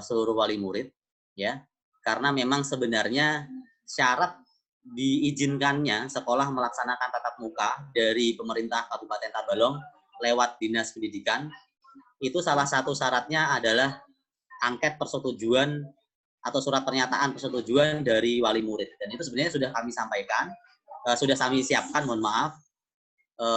seluruh wali murid, ya, karena memang sebenarnya syarat diizinkannya sekolah melaksanakan tatap muka dari pemerintah Kabupaten Tabalong lewat Dinas Pendidikan, itu salah satu syaratnya adalah angket persetujuan atau surat pernyataan persetujuan dari wali murid. Dan itu sebenarnya sudah kami sampaikan, sudah kami siapkan, mohon maaf.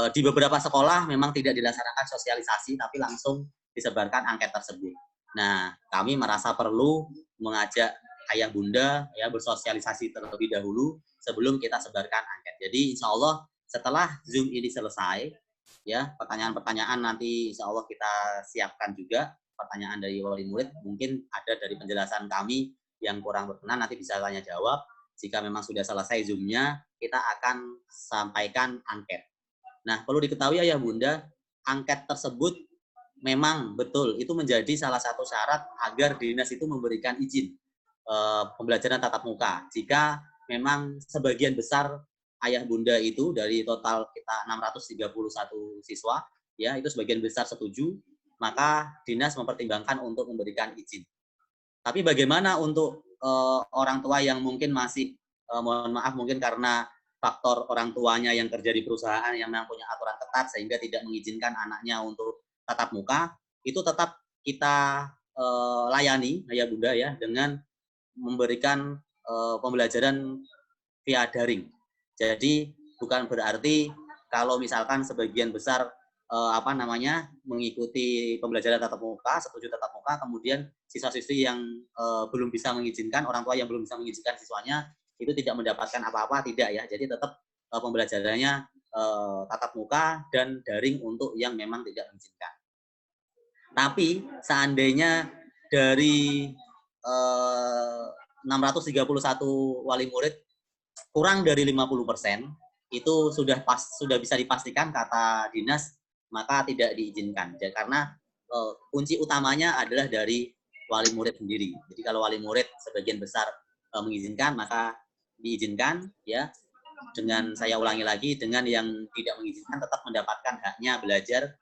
Di beberapa sekolah memang tidak dilaksanakan sosialisasi, tapi langsung disebarkan angket tersebut. Nah, kami merasa perlu mengajak ayah bunda ya bersosialisasi terlebih dahulu sebelum kita sebarkan angket. Jadi insya Allah setelah Zoom ini selesai, ya pertanyaan-pertanyaan nanti insya Allah kita siapkan juga pertanyaan dari wali murid. Mungkin ada dari penjelasan kami yang kurang berkenan nanti bisa tanya jawab. Jika memang sudah selesai Zoom-nya, kita akan sampaikan angket. Nah, perlu diketahui ya bunda, angket tersebut memang betul itu menjadi salah satu syarat agar dinas itu memberikan izin pembelajaran tatap muka. Jika memang sebagian besar ayah bunda itu dari total kita 631 siswa, ya itu sebagian besar setuju, maka dinas mempertimbangkan untuk memberikan izin. Tapi bagaimana untuk orang tua yang mungkin masih, mohon maaf mungkin karena faktor orang tuanya yang kerja di perusahaan yang memang punya aturan ketat sehingga tidak mengizinkan anaknya untuk tatap muka, itu tetap kita layani ayah bunda ya dengan memberikan pembelajaran via daring. Jadi bukan berarti kalau misalkan sebagian besar mengikuti pembelajaran tatap muka, setuju tatap muka, kemudian siswa-siswi yang belum bisa mengizinkan, orang tua yang belum bisa mengizinkan siswanya itu tidak mendapatkan apa-apa, tidak ya. Jadi tetap pembelajarannya tatap muka dan daring untuk yang memang tidak mengizinkan. Tapi seandainya dari 631 wali murid kurang dari 50% itu sudah bisa dipastikan kata dinas maka tidak diizinkan. Jadi, karena kunci utamanya adalah dari wali murid sendiri. Jadi kalau wali murid sebagian besar mengizinkan maka diizinkan ya. Dengan saya ulangi lagi, dengan yang tidak mengizinkan tetap mendapatkan haknya belajar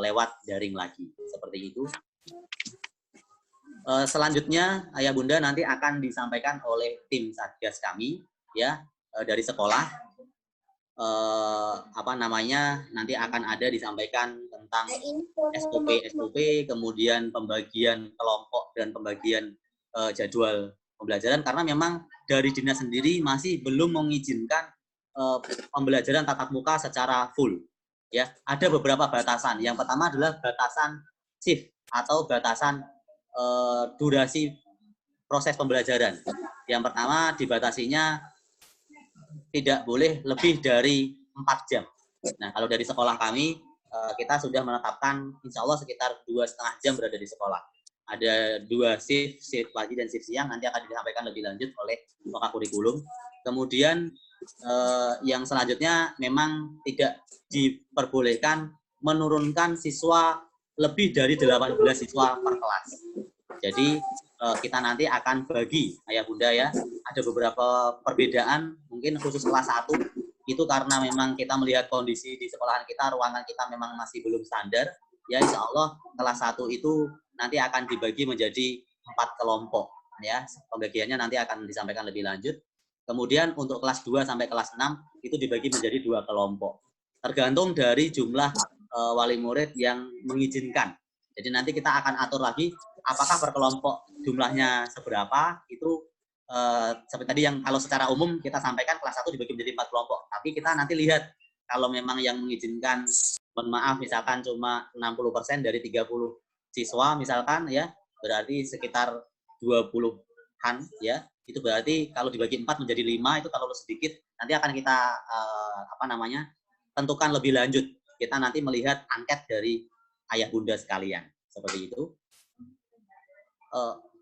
lewat daring lagi. Seperti itu. Selanjutnya ayah bunda nanti akan disampaikan oleh tim satgas kami ya dari sekolah nanti akan ada disampaikan tentang SOP, kemudian pembagian kelompok dan pembagian jadwal pembelajaran karena memang dari dinas sendiri masih belum mengizinkan pembelajaran tatap muka secara full. Ya, ada beberapa batasan. Yang pertama adalah batasan shift atau batasan durasi proses pembelajaran. Yang pertama dibatasinya tidak boleh lebih dari 4 jam. Nah, kalau dari sekolah kami, kita sudah menetapkan insya Allah sekitar 2,5 jam berada di sekolah. Ada 2 shift pagi dan shift siang, nanti akan disampaikan lebih lanjut oleh Waka Kurikulum. Kemudian yang selanjutnya memang tidak diperbolehkan menurunkan siswa lebih dari 18 siswa per kelas. Jadi kita nanti akan bagi ayah bunda ya, ada beberapa perbedaan mungkin khusus kelas 1 itu karena memang kita melihat kondisi di sekolahan kita, ruangan kita memang masih belum standar ya, insya Allah kelas 1 itu nanti akan dibagi menjadi 4 kelompok ya, pembagiannya nanti akan disampaikan lebih lanjut. Kemudian untuk kelas 2 sampai kelas 6 itu dibagi menjadi 2 kelompok tergantung dari jumlah wali murid yang mengizinkan. Jadi nanti kita akan atur lagi apakah per kelompok jumlahnya seberapa, itu seperti tadi yang kalau secara umum kita sampaikan kelas 1 dibagi menjadi 4 kelompok. Tapi kita nanti lihat kalau memang yang mengizinkan, mohon maaf misalkan cuma 60% dari 30 siswa misalkan ya, berarti sekitar 20-an ya. Itu berarti kalau dibagi 4 menjadi 5 itu kalau sedikit nanti akan kita tentukan lebih lanjut. Kita nanti melihat angket dari ayah bunda sekalian. Seperti itu.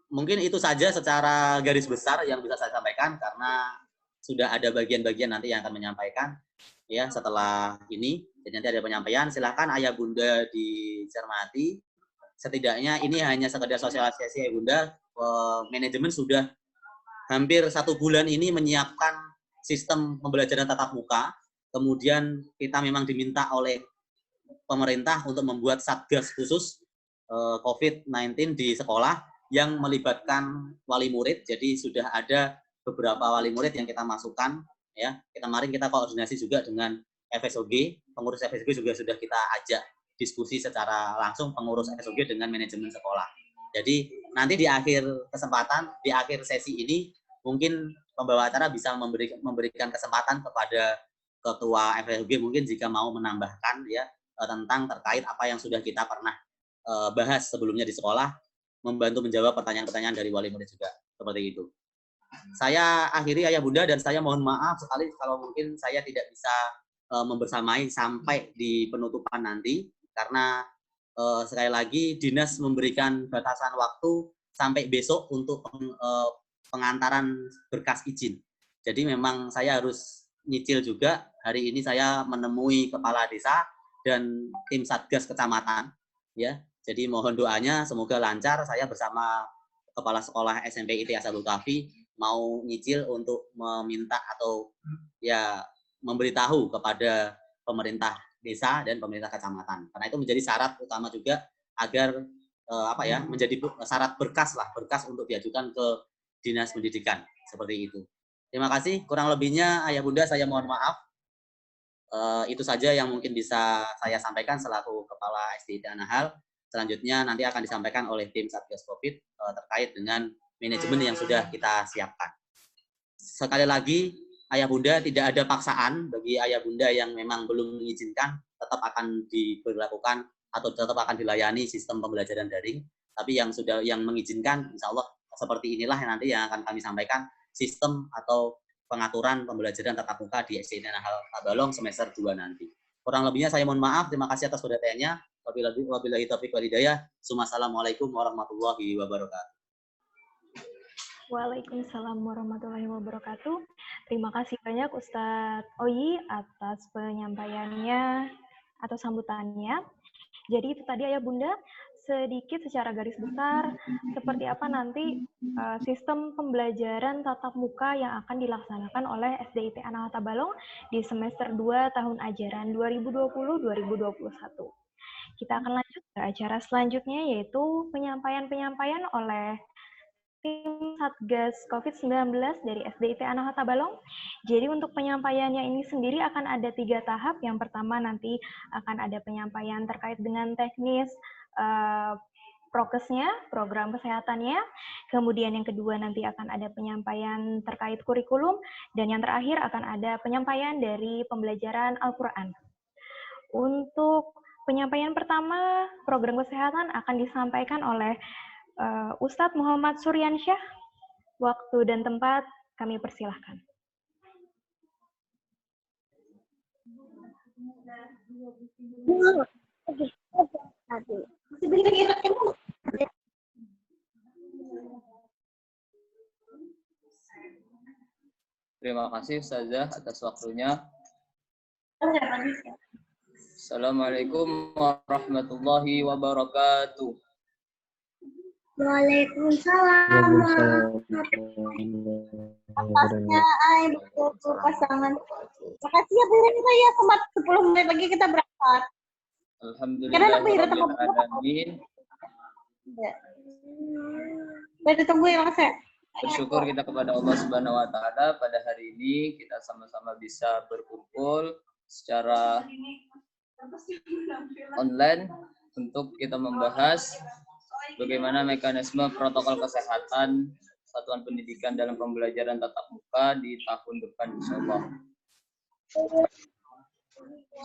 Mungkin itu saja secara garis besar yang bisa saya sampaikan karena sudah ada bagian-bagian nanti yang akan menyampaikan ya setelah ini. Jadi nanti ada penyampaian, silakan ayah bunda dicermati. Setidaknya ini hanya sekedar sosialisasi ayah bunda. Manajemen sudah hampir 1 bulan ini menyiapkan sistem pembelajaran tatap muka. Kemudian kita memang diminta oleh pemerintah untuk membuat satgas khusus COVID-19 di sekolah yang melibatkan wali murid. Jadi sudah ada beberapa wali murid yang kita masukkan, ya. Kemarin kita koordinasi juga dengan FSOG, pengurus FSOG juga sudah kita ajak diskusi secara langsung pengurus FSOG dengan manajemen sekolah. Jadi nanti di akhir kesempatan, di akhir sesi ini mungkin pembawa acara bisa memberikan kesempatan kepada ketua FSOG mungkin jika mau menambahkan ya tentang terkait apa yang sudah kita pernah bahas sebelumnya di sekolah, membantu menjawab pertanyaan-pertanyaan dari wali murid juga, seperti itu. Saya akhiri Ayah Bunda, dan saya mohon maaf sekali kalau mungkin saya tidak bisa membersamai sampai di penutupan nanti, karena sekali lagi dinas memberikan batasan waktu sampai besok untuk pengantaran berkas izin. Jadi memang saya harus nyicil juga. Hari ini saya menemui kepala desa dan tim satgas kecamatan, ya. Jadi mohon doanya semoga lancar. Saya bersama kepala sekolah SMP IT Ashabul Kahfi mau nyicil untuk meminta atau ya memberitahu kepada pemerintah desa dan pemerintah kecamatan. Karena itu menjadi syarat utama juga agar menjadi syarat berkas untuk diajukan ke Dinas Pendidikan, seperti itu. Terima kasih. Kurang lebihnya Ayah Bunda saya mohon maaf. Itu saja yang mungkin bisa saya sampaikan selaku Kepala SDIT Anahal. Selanjutnya nanti akan disampaikan oleh tim Satgas Covid terkait dengan manajemen yang sudah kita siapkan. Sekali lagi, Ayah Bunda, tidak ada paksaan bagi Ayah Bunda yang memang belum mengizinkan, tetap akan diberlakukan atau tetap akan dilayani sistem pembelajaran daring. Tapi yang mengizinkan, insya Allah seperti inilah yang nanti yang akan kami sampaikan sistem atau pengaturan pembelajaran tatap muka di SDIT Anahal Tabalong semester 2 nanti. Kurang lebihnya saya mohon maaf. Terima kasih atas perhatiannya. Wabillahi taufiq wal hidayah. Assalamualaikum warahmatullahi wabarakatuh. Waalaikumsalam warahmatullahi wabarakatuh. Terima kasih banyak Ustadz Oyi atas penyampaiannya atau sambutannya. Jadi itu tadi Ayah Bunda, sedikit secara garis besar seperti apa nanti sistem pembelajaran tatap muka yang akan dilaksanakan oleh SDIT Anahal Tabalong di semester 2 tahun ajaran 2020-2021. Kita akan lanjut ke acara selanjutnya, yaitu penyampaian oleh tim Satgas COVID-19 dari SDIT Anahal Tabalong. Jadi untuk penyampaiannya ini sendiri akan ada 3 tahap. Yang pertama nanti akan ada penyampaian terkait dengan teknis prokesnya, program kesehatannya. Kemudian yang kedua nanti akan ada penyampaian terkait kurikulum. Dan yang terakhir akan ada penyampaian dari pembelajaran Al-Quran. Untuk penyampaian pertama, program kesehatan akan disampaikan oleh Ustadz Muhammad Suryansyah. Waktu dan tempat kami persilahkan. Terima kasih Ustazah atas waktunya. Assalamualaikum warahmatullahi wabarakatuh. Waalaikumsalam. Atasnya pasangan. Makasih ya Bu kita ya, 10 menit lagi kita berangkat. Alhamdulillahirrahmanirrahim. Udah ditunggu ya Mas ya. Bersyukur kita kepada Allah Subhanahu wa taala pada hari ini kita sama-sama bisa berkumpul secara online untuk kita membahas bagaimana mekanisme protokol kesehatan satuan pendidikan dalam pembelajaran tatap muka di tahun depan insyaallah.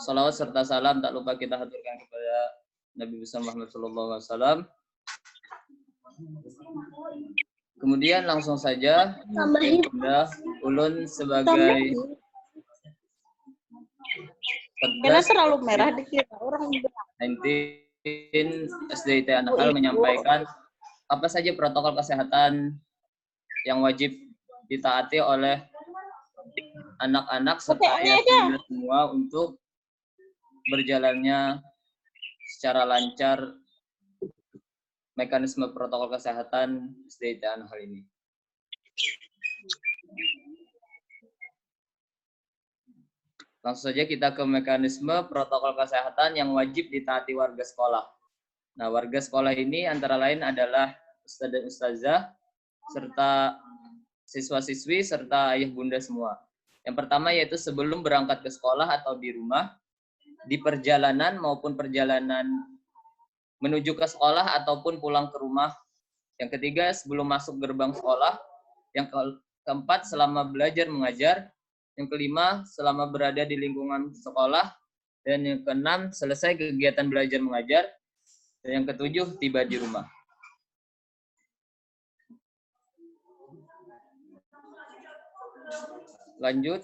Salawat serta salam tak lupa kita haturkan kepada Nabi besar Muhammad SAW. Kemudian langsung saja Bunda Ulun sebagai Satgas terlalu merah dikira orang COVID-19 SDIT Anahal menyampaikan apa saja protokol kesehatan yang wajib ditaati oleh anak-anak serta ayah bunda semua untuk berjalannya secara lancar mekanisme protokol kesehatan SDIT Anahal ini. Langsung saja kita ke mekanisme protokol kesehatan yang wajib ditaati warga sekolah. Nah, warga sekolah ini antara lain adalah ustadz dan ustazah, serta siswa-siswi, serta ayah bunda semua. Yang pertama yaitu sebelum berangkat ke sekolah atau di rumah, di perjalanan maupun perjalanan menuju ke sekolah ataupun pulang ke rumah. Yang ketiga, sebelum masuk gerbang sekolah. Yang keempat, selama belajar mengajar. Yang kelima, selama berada di lingkungan sekolah. Dan yang keenam, selesai kegiatan belajar mengajar. Dan yang ketujuh, tiba di rumah. Lanjut.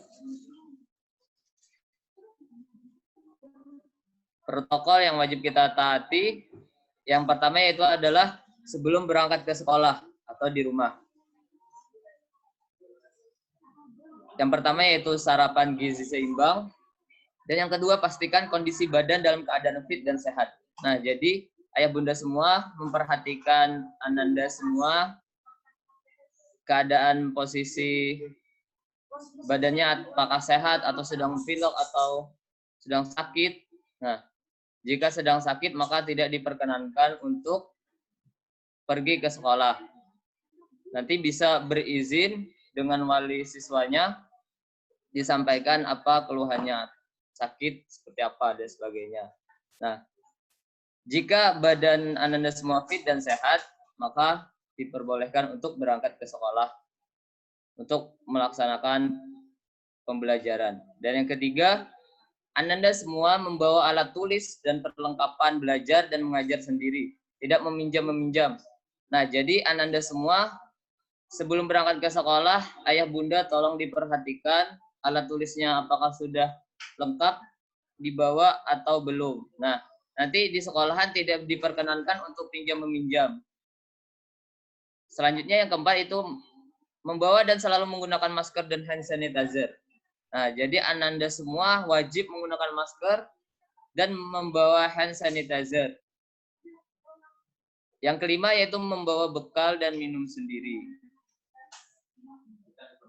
Protokol yang wajib kita taati. Yang pertama yaitu adalah sebelum berangkat ke sekolah atau di rumah. Yang pertama yaitu sarapan gizi seimbang. Dan yang kedua, pastikan kondisi badan dalam keadaan fit dan sehat. Nah, jadi ayah bunda semua memperhatikan Ananda semua keadaan posisi badannya apakah sehat atau sedang pilek atau sedang sakit. Nah, jika sedang sakit maka tidak diperkenankan untuk pergi ke sekolah. Nanti bisa berizin dengan wali siswanya, disampaikan apa keluhannya, sakit seperti apa dan sebagainya. Nah, jika badan Ananda semua fit dan sehat, maka diperbolehkan untuk berangkat ke sekolah untuk melaksanakan pembelajaran. Dan yang ketiga, Ananda semua membawa alat tulis dan perlengkapan belajar dan mengajar sendiri, tidak meminjam-meminjam. Nah, jadi Ananda semua sebelum berangkat ke sekolah, ayah bunda tolong diperhatikan alat tulisnya apakah sudah lengkap dibawa atau belum. Nah, nanti di sekolahan tidak diperkenankan untuk pinjam-meminjam. Selanjutnya yang keempat itu membawa dan selalu menggunakan masker dan hand sanitizer. Nah, jadi Ananda semua wajib menggunakan masker dan membawa hand sanitizer. Yang kelima yaitu membawa bekal dan minum sendiri.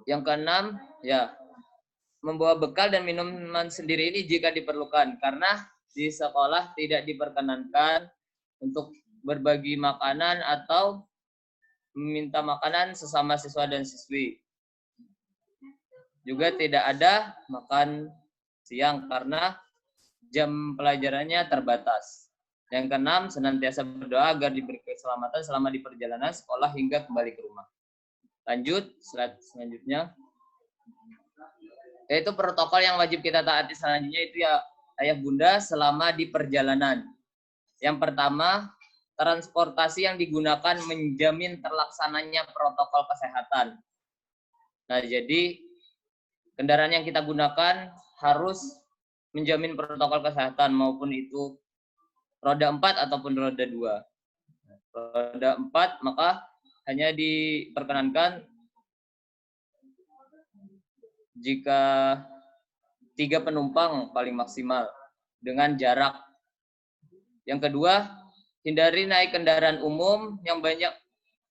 Yang keenam, ya, membawa bekal dan minuman sendiri ini jika diperlukan, karena di sekolah tidak diperkenankan untuk berbagi makanan atau meminta makanan sesama siswa dan siswi. Juga tidak ada makan siang karena jam pelajarannya terbatas. Yang keenam, senantiasa berdoa agar diberi keselamatan selama di perjalanan sekolah hingga kembali ke rumah. Lanjut, slide selanjutnya. Yaitu protokol yang wajib kita taati selanjutnya itu ya ayah bunda selama di perjalanan. Yang pertama, transportasi yang digunakan menjamin terlaksananya protokol kesehatan. Nah, jadi kendaraan yang kita gunakan harus menjamin protokol kesehatan, maupun itu roda 4 ataupun roda 2. Roda 4 maka hanya diperkenankan jika 3 penumpang paling maksimal dengan jarak. Yang kedua, hindari naik kendaraan umum yang banyak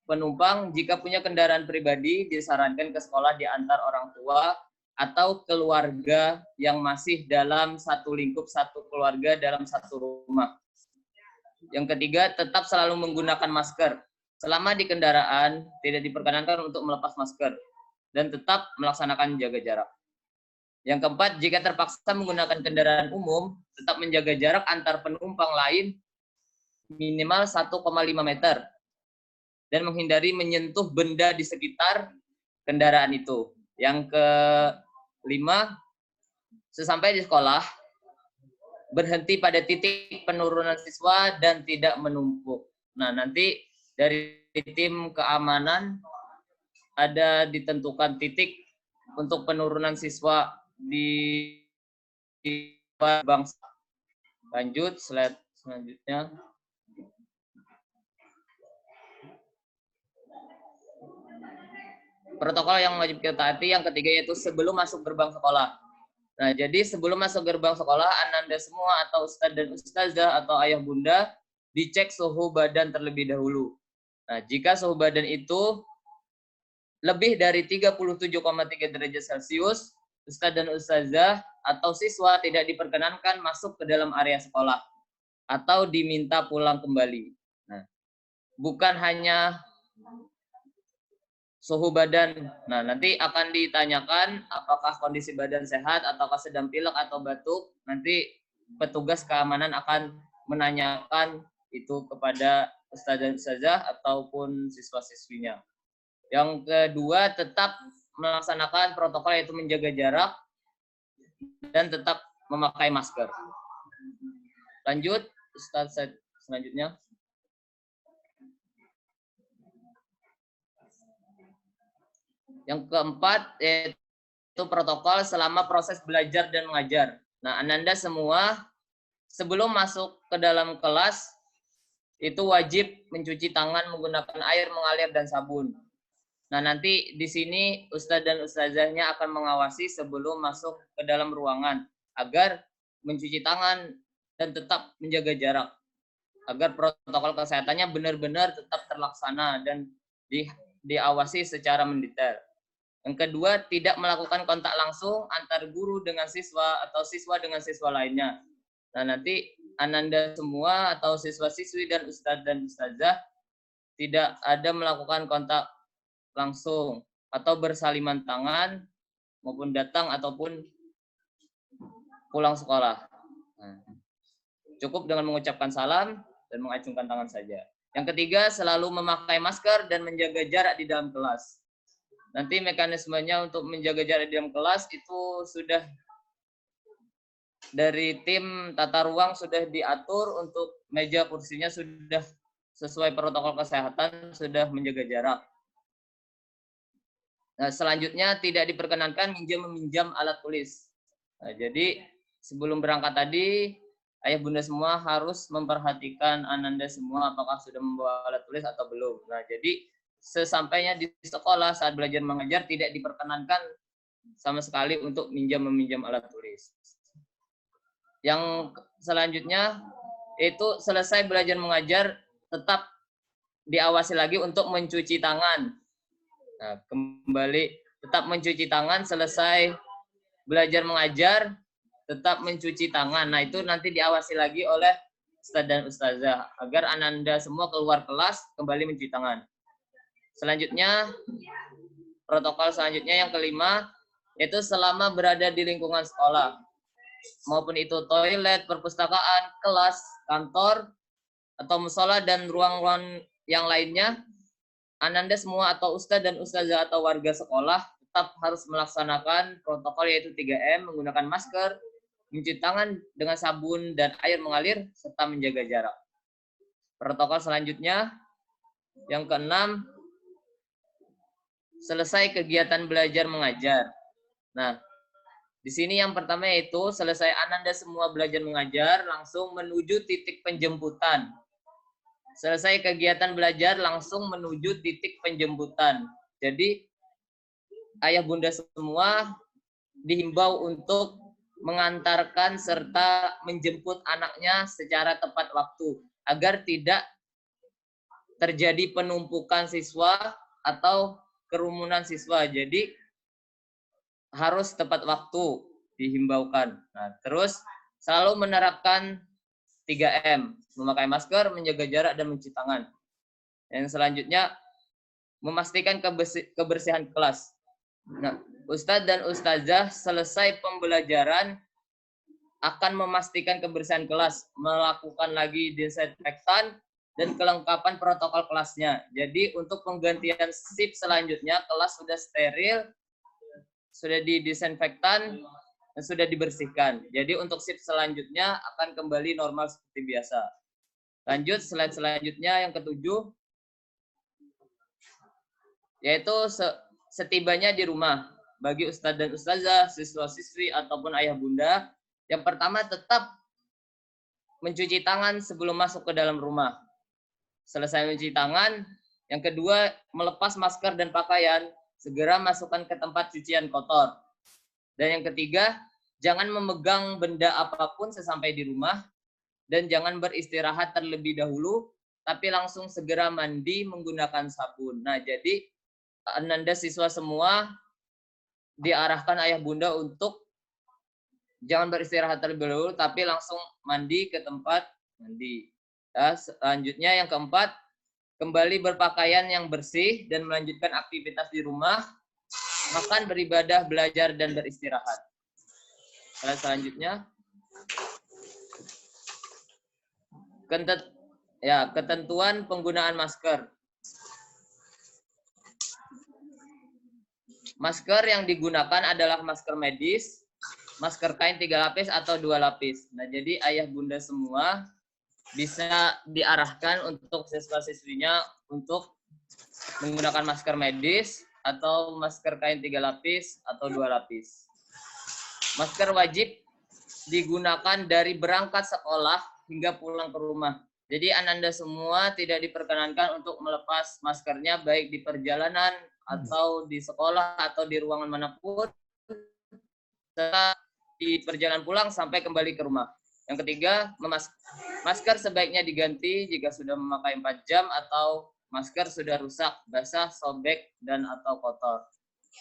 penumpang. Jika punya kendaraan pribadi, disarankan ke sekolah diantar orang tua atau keluarga yang masih dalam satu lingkup, satu keluarga dalam satu rumah. Yang ketiga, tetap selalu menggunakan masker. Selama di kendaraan, tidak diperkenankan untuk melepas masker dan tetap melaksanakan jaga jarak. Yang keempat, jika terpaksa menggunakan kendaraan umum, tetap menjaga jarak antar penumpang lain minimal 1,5 meter dan menghindari menyentuh benda di sekitar kendaraan itu. Yang kelima, sesampai di sekolah, berhenti pada titik penurunan siswa dan tidak menumpuk. Nah, nanti dari tim keamanan ada ditentukan titik untuk penurunan siswa di bangsa. Lanjut, slide selanjutnya. Protokol yang wajib kita taati yang ketiga yaitu sebelum masuk gerbang sekolah. Nah, jadi sebelum masuk gerbang sekolah, Ananda semua atau ustadz dan ustazah atau ayah bunda dicek suhu badan terlebih dahulu. Nah, jika suhu badan itu lebih dari 37,3 derajat Celcius, ustadz dan ustazah atau siswa tidak diperkenankan masuk ke dalam area sekolah atau diminta pulang kembali. Nah, bukan hanya Suhu badan. Nah, nanti akan ditanyakan apakah kondisi badan sehat ataukah sedang pilek atau batuk. Nanti petugas keamanan akan menanyakan itu kepada ustadz dan ustazah ataupun siswa-siswinya. Yang kedua, tetap melaksanakan protokol yaitu menjaga jarak dan tetap memakai masker. Lanjut, Ustadz selanjutnya. Yang keempat, yaitu protokol selama proses belajar dan mengajar. Nah, Ananda semua sebelum masuk ke dalam kelas, itu wajib mencuci tangan menggunakan air mengalir dan sabun. Nah, nanti di sini Ustadz dan Ustazahnya akan mengawasi sebelum masuk ke dalam ruangan agar mencuci tangan dan tetap menjaga jarak. Agar protokol kesehatannya benar-benar tetap terlaksana dan diawasi secara mendetail. Yang kedua, tidak melakukan kontak langsung antar guru dengan siswa atau siswa dengan siswa lainnya. Nah, nanti Ananda semua atau siswa-siswi dan Ustadz dan Ustazah tidak ada melakukan kontak langsung atau bersaliman tangan maupun datang ataupun pulang sekolah. Nah, cukup dengan mengucapkan salam dan mengacungkan tangan saja. Yang ketiga, selalu memakai masker dan menjaga jarak di dalam kelas. Nanti mekanismenya untuk menjaga jarak di dalam kelas itu sudah dari tim tata ruang sudah diatur untuk meja kursinya sudah sesuai protokol kesehatan, sudah menjaga jarak. Nah, selanjutnya tidak diperkenankan meminjam alat tulis. Nah, jadi sebelum berangkat tadi, ayah bunda semua harus memperhatikan Ananda semua apakah sudah membawa alat tulis atau belum. Nah, jadi sesampainya di sekolah saat belajar mengajar tidak diperkenankan sama sekali untuk meminjam alat tulis. Yang selanjutnya itu selesai belajar mengajar tetap diawasi lagi untuk mencuci tangan. Nah, kembali tetap mencuci tangan selesai belajar mengajar, tetap mencuci tangan. Nah, itu nanti diawasi lagi oleh Ustadz dan Ustazah agar Ananda semua keluar kelas kembali mencuci tangan. Selanjutnya, protokol selanjutnya yang kelima, yaitu selama berada di lingkungan sekolah, maupun itu toilet, perpustakaan, kelas, kantor, atau musola dan ruang-ruang yang lainnya, Ananda semua atau Ustadz dan Ustazah atau warga sekolah tetap harus melaksanakan protokol yaitu 3M, menggunakan masker, mencuci tangan dengan sabun dan air mengalir, serta menjaga jarak. Protokol selanjutnya, yang keenam, selesai kegiatan belajar mengajar. Nah, di sini yang pertama yaitu selesai Ananda semua belajar mengajar, langsung menuju titik penjemputan. Selesai kegiatan belajar langsung menuju titik penjemputan. Jadi ayah bunda semua dihimbau untuk mengantarkan serta menjemput anaknya secara tepat waktu agar tidak terjadi penumpukan siswa atau kerumunan siswa. Jadi harus tepat waktu dihimbaukan. Nah, terus selalu menerapkan 3M, memakai masker, menjaga jarak, dan mencuci tangan. Yang selanjutnya, memastikan kebersihan kelas. Nah, Ustadz dan Ustazah selesai pembelajaran akan memastikan kebersihan kelas, melakukan lagi disinfektan, dan kelengkapan protokol kelasnya. Jadi untuk penggantian shift selanjutnya, kelas sudah steril, sudah didisinfektan, dan sudah dibersihkan. Jadi untuk shift selanjutnya akan kembali normal seperti biasa. Lanjut, slide selanjutnya yang ketujuh, yaitu setibanya di rumah. Bagi Ustadz dan Ustazah, siswa-siswi, ataupun ayah bunda, yang pertama tetap mencuci tangan sebelum masuk ke dalam rumah. Selesai mencuci tangan, yang kedua melepas masker dan pakaian, segera masukkan ke tempat cucian kotor. Dan yang ketiga, jangan memegang benda apapun sesampai di rumah, dan jangan beristirahat terlebih dahulu, tapi langsung segera mandi menggunakan sabun. Nah, jadi Ananda siswa semua diarahkan ayah bunda untuk jangan beristirahat terlebih dahulu, tapi langsung mandi ke tempat mandi. Nah, selanjutnya yang keempat, kembali berpakaian yang bersih dan melanjutkan aktivitas di rumah, makan, beribadah, belajar, dan beristirahat. Selanjutnya, ketentuan penggunaan masker. Masker yang digunakan adalah masker medis, masker kain 3 lapis atau 2 lapis. Nah, jadi ayah bunda semua bisa diarahkan untuk siswa-siswinya untuk menggunakan masker medis atau masker kain 3 lapis atau 2 lapis. Masker wajib digunakan dari berangkat sekolah hingga pulang ke rumah. Jadi ananda semua tidak diperkenankan untuk melepas maskernya baik di perjalanan atau di sekolah atau di ruangan manapun, serta di perjalanan pulang sampai kembali ke rumah. Yang ketiga, masker sebaiknya diganti jika sudah memakai 4 jam atau masker sudah rusak, basah, sobek, dan atau kotor.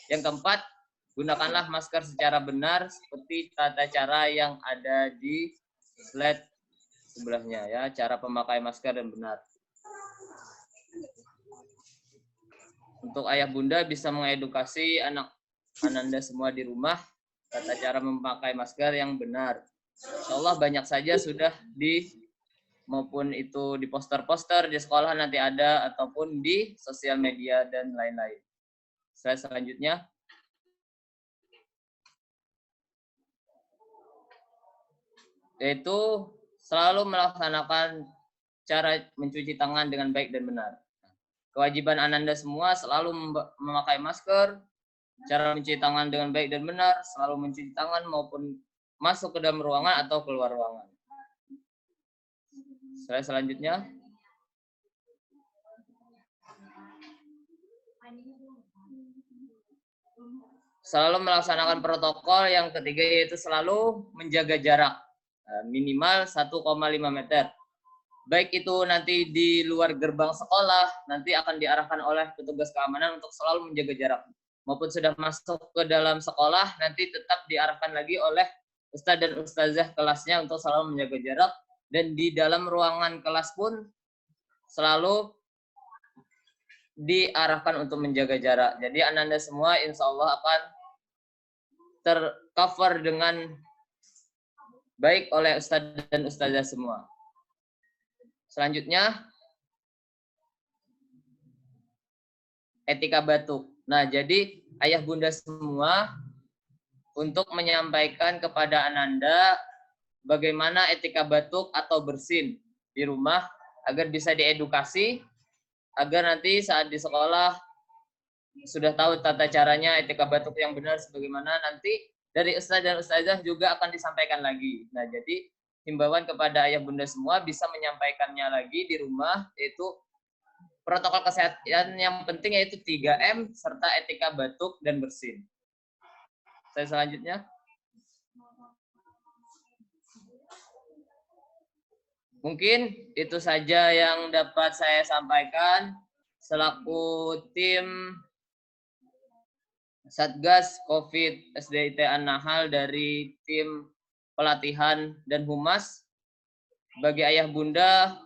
Yang keempat, gunakanlah masker secara benar seperti tata cara yang ada di slide sebelahnya ya, cara pemakai masker dan benar. Untuk ayah bunda bisa mengedukasi anak ananda semua di rumah tata cara memakai masker yang benar. Insya Allah banyak saja sudah maupun itu di poster-poster di sekolah nanti ada ataupun di sosial media dan lain-lain. Selanjutnya. Yaitu selalu melaksanakan cara mencuci tangan dengan baik dan benar. Kewajiban ananda semua selalu memakai masker, cara mencuci tangan dengan baik dan benar, selalu mencuci tangan maupun masuk ke dalam ruangan atau keluar ruangan. Selanjutnya. Selalu melaksanakan protokol yang ketiga yaitu selalu menjaga jarak minimal 1,5 meter. Baik itu nanti di luar gerbang sekolah, nanti akan diarahkan oleh petugas keamanan untuk selalu menjaga jarak. Maupun sudah masuk ke dalam sekolah, nanti tetap diarahkan lagi oleh ustadz dan ustazah kelasnya untuk selalu menjaga jarak. Dan di dalam ruangan kelas pun selalu diarahkan untuk menjaga jarak. Jadi ananda semua insya Allah akan tercover dengan baik oleh ustadz dan ustazah semua. Selanjutnya, etika batuk. Nah, jadi ayah bunda semua untuk menyampaikan kepada ananda bagaimana etika batuk atau bersin di rumah agar bisa diedukasi, agar nanti saat di sekolah sudah tahu tata caranya etika batuk yang benar sebagaimana nanti dari ustadz dan ustazah juga akan disampaikan lagi. Nah, jadi himbauan kepada ayah bunda semua bisa menyampaikannya lagi di rumah, yaitu protokol kesehatan yang penting yaitu 3M serta etika batuk dan bersin. Selanjutnya. Mungkin itu saja yang dapat saya sampaikan selaku tim Satgas COVID SDIT An-Nahl dari tim pelatihan dan humas. Bagi ayah bunda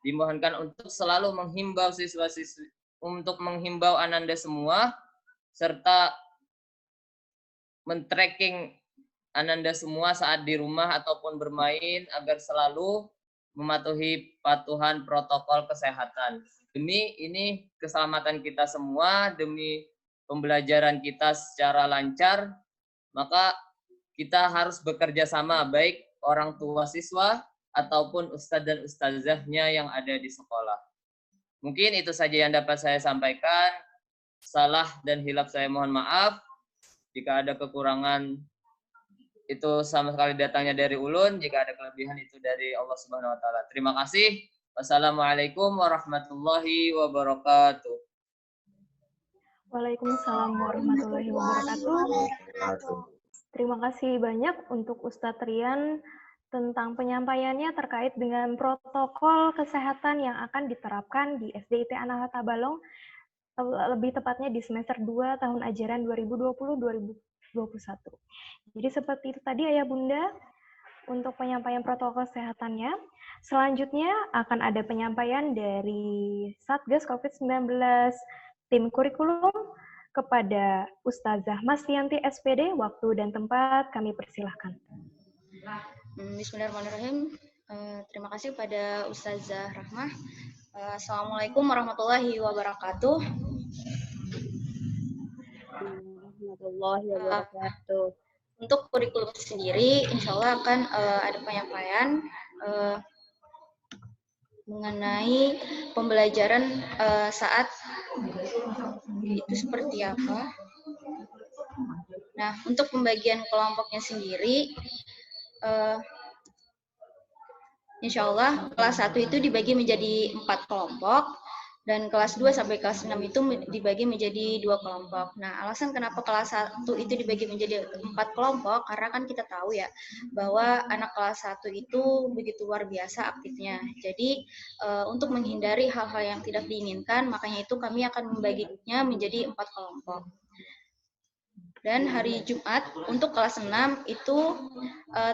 dimohonkan untuk selalu menghimbau siswa-siswi untuk menghimbau ananda semua serta men-tracking ananda semua saat di rumah ataupun bermain agar selalu mematuhi patuhan protokol kesehatan. Demi ini keselamatan kita semua, demi pembelajaran kita secara lancar, maka kita harus bekerja sama baik orang tua siswa ataupun ustadz dan ustazahnya yang ada di sekolah. Mungkin itu saja yang dapat saya sampaikan. Salah dan hilaf saya mohon maaf. Jika ada kekurangan itu sama sekali datangnya dari ulun, jika ada kelebihan itu dari Allah Subhanahu wa taala. Terima kasih. Wassalamualaikum warahmatullahi wabarakatuh. Waalaikumsalam warahmatullahi wabarakatuh. Terima kasih banyak untuk Ustadz Rian tentang penyampaiannya terkait dengan protokol kesehatan yang akan diterapkan di SDIT An-Nahl Tabalong, lebih tepatnya di semester 2 tahun ajaran 2020-2021. Jadi seperti itu tadi ayah bunda, untuk penyampaian protokol kesehatannya. Selanjutnya akan ada penyampaian dari Satgas COVID-19 tim kurikulum kepada Ustazah Maslianti SPD. Waktu dan tempat kami persilahkan. Bismillahirrahmanirrahim. Terima kasih pada Ustazah Rahmah. Assalamualaikum warahmatullahi wabarakatuh. Warahmatullahi wabarakatuh. Untuk kurikulum sendiri, insya Allah akan ada penyampaian mengenai pembelajaran saat itu seperti apa. Nah, untuk pembagian kelompoknya sendiri, insya Allah kelas 1 itu dibagi menjadi 4 kelompok, dan kelas 2 sampai kelas 6 itu dibagi menjadi 2 kelompok. Nah, alasan kenapa kelas 1 itu dibagi menjadi 4 kelompok, karena kan kita tahu ya, bahwa anak kelas 1 itu begitu luar biasa aktifnya. Jadi, untuk menghindari hal-hal yang tidak diinginkan, makanya itu kami akan membaginya menjadi 4 kelompok. Dan hari Jumat untuk kelas 6 itu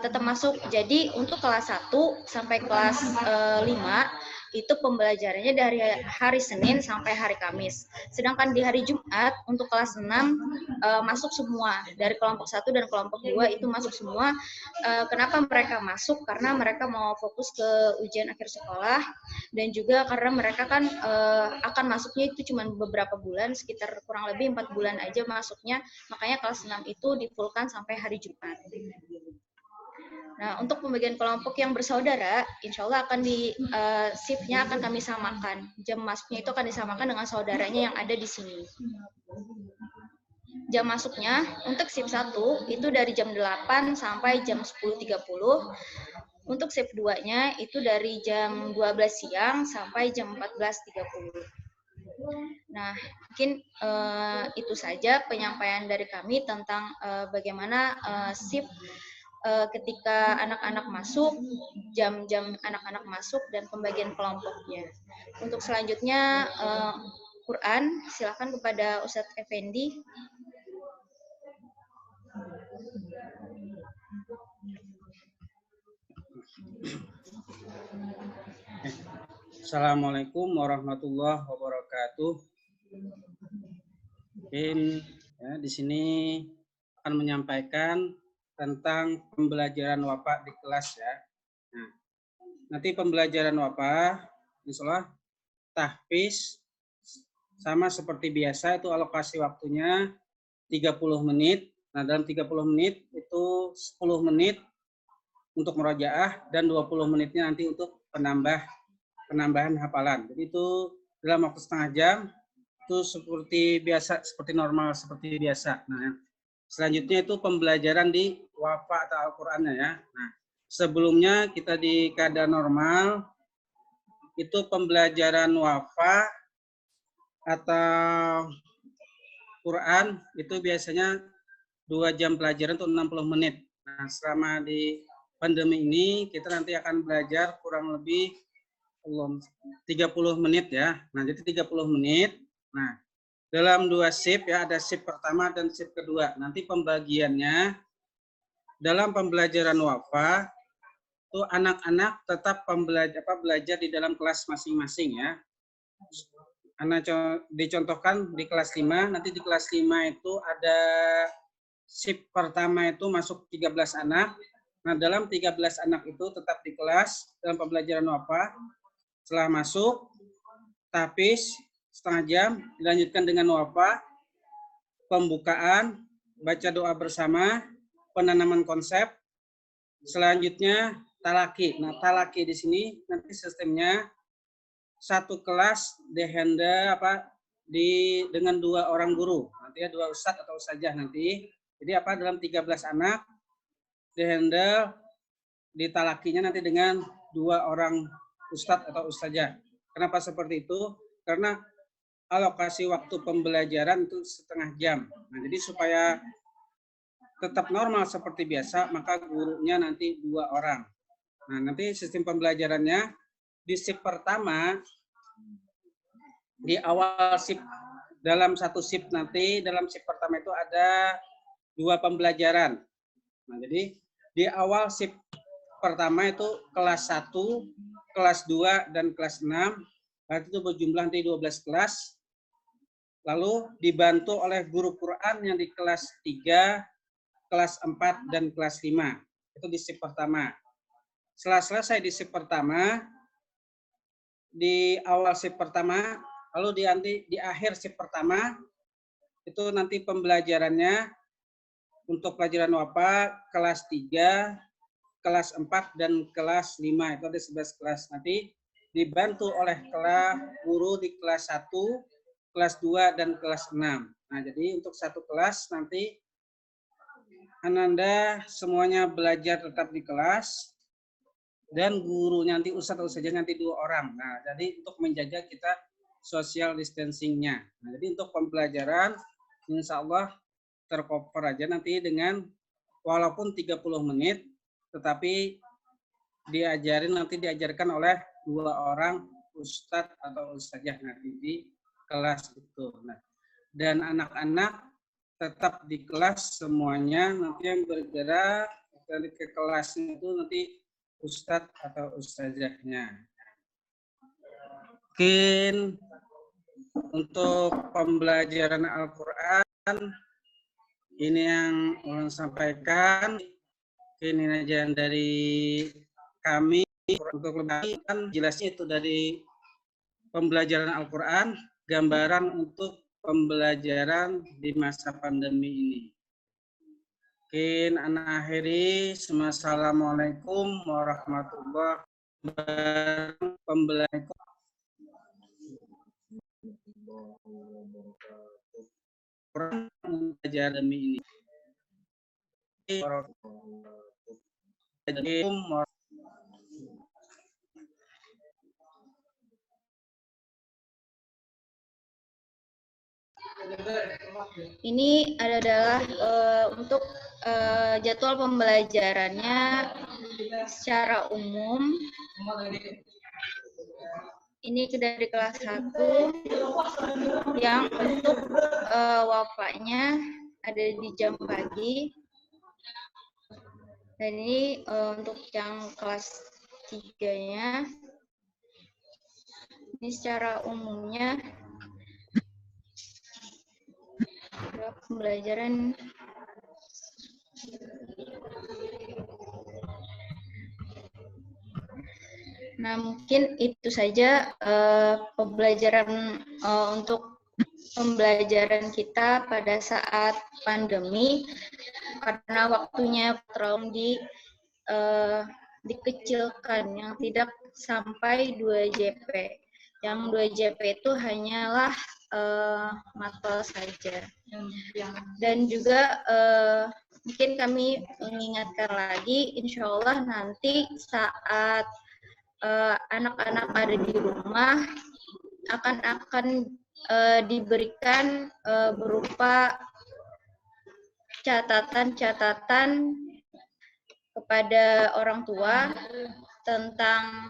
tetap masuk. Jadi untuk kelas 1 sampai kelas 5 itu pembelajarannya dari hari Senin sampai hari Kamis. Sedangkan di hari Jumat untuk kelas 6 masuk semua. Dari kelompok 1 dan kelompok 2 itu masuk semua. Kenapa mereka masuk? Karena mereka mau fokus ke ujian akhir sekolah, dan juga karena mereka kan akan masuknya itu cuma beberapa bulan, sekitar kurang lebih 4 bulan aja masuknya. Makanya kelas 6 itu difulkan sampai hari Jumat. Nah, untuk pembagian kelompok yang bersaudara, insya Allah akan shift-nya akan kami samakan. Jam masuknya itu akan disamakan dengan saudaranya yang ada di sini. Jam masuknya untuk shift 1 itu dari jam 8 sampai jam 10.30. Untuk shift 2-nya itu dari jam 12 siang sampai jam 14.30. Nah, mungkin itu saja penyampaian dari kami tentang bagaimana shift ketika anak-anak masuk, jam-jam anak-anak masuk, dan pembagian kelompoknya. Untuk selanjutnya, Quran, silakan kepada Ustadz Effendi. Assalamualaikum warahmatullahi wabarakatuh. Di sini akan menyampaikan tentang pembelajaran wafa di kelas ya. Nah, nanti pembelajaran wafa, insya Allah tahfiz sama seperti biasa, itu alokasi waktunya 30 menit. Nah, dalam 30 menit itu 10 menit untuk murojaah dan 20 menitnya nanti untuk penambahan hafalan. Jadi itu dalam waktu setengah jam itu seperti biasa, seperti normal, seperti biasa. Nah, selanjutnya itu pembelajaran di wafa atau Al-Qur'annya ya. Nah, sebelumnya kita di keadaan normal itu pembelajaran wafa atau Quran itu biasanya 2 jam pelajaran untuk 60 menit. Nah, selama di pandemi ini kita nanti akan belajar kurang lebih 30 menit ya. Nah, jadi 30 menit. Nah, dalam 2 shift ya, ada shift pertama dan shift kedua. Nanti pembagiannya dalam pembelajaran wafa itu anak-anak tetap belajar di dalam kelas masing-masing ya. Anak dicontohkan di kelas 5, nanti di kelas 5 itu ada shift pertama itu masuk 13 anak. Nah, dalam 13 anak itu tetap di kelas dalam pembelajaran wafa. Setelah masuk, tahfiz setengah jam, dilanjutkan dengan wafa, pembukaan, baca doa bersama, penanaman konsep, selanjutnya talaki. Nah, talaki di sini nanti sistemnya satu kelas dengan 2 orang guru. Nanti ya 2 ustadz atau ustazah nanti. Jadi dalam 13 anak dihandle di talakinya nanti dengan 2 orang ustadz atau ustazah. Kenapa seperti itu? Karena alokasi waktu pembelajaran itu setengah jam. Nah, jadi supaya tetap normal seperti biasa, maka gurunya nanti 2 orang. Nah, nanti sistem pembelajarannya di shift pertama, di awal shift, dalam satu shift nanti, dalam shift pertama itu ada 2 pembelajaran. Nah, jadi di awal shift pertama itu kelas 1, kelas 2, dan kelas 6. Berarti itu berjumlah nanti 12 kelas. Lalu dibantu oleh guru Quran yang di kelas 3, kelas 4, dan kelas 5. Itu di shift pertama. Setelah selesai di shift pertama, di awal shift pertama, lalu di akhir shift pertama, itu nanti pembelajarannya untuk pelajaran WAPA kelas 3, kelas 4, dan kelas 5. Itu ada 11 kelas. Nanti dibantu oleh guru di kelas 1, kelas 2, dan kelas 6. Nah, jadi untuk satu kelas nanti Ananda semuanya belajar tetap di kelas, dan gurunya nanti ustadz saja nanti 2 orang. Nah, jadi untuk menjaga kita social distancing-nya. Nah, jadi untuk pembelajaran insya Allah tercover aja nanti dengan walaupun 30 menit, tetapi diajarkan oleh 2 orang ustadz atau ustazah nanti di kelas itu. Nah, dan anak-anak tetap di kelas semuanya, nanti yang bergerak dari ke kelasnya itu nanti ustadz atau ustazahnya. Mungkin untuk pembelajaran Al-Quran ini yang ulun sampaikan. Ini aja dari kami. Untuk lebih kan jelasnya itu dari pembelajaran Al-Quran, gambaran untuk pembelajaran di masa pandemi ini. Mungkin anak akhiri, Assalamualaikum warahmatullahi wabarakatuh. Pembelajaran pandemi ini. Ini adalah untuk jadwal pembelajarannya secara umum. Ini dari kelas 1 yang untuk WAPA-nya ada di jam pagi. Dan ini untuk yang kelas 3-nya. Ini secara umumnya pembelajaran Nah, mungkin itu saja pembelajaran untuk pembelajaran kita pada saat pandemi, karena waktunya terlalu dikecilkan, yang tidak sampai 2 JP. Yang 2 JP itu hanyalah mapel saja. Dan juga mungkin kami mengingatkan lagi, insya Allah nanti saat anak-anak ada di rumah akan diberikan berupa catatan-catatan kepada orang tua tentang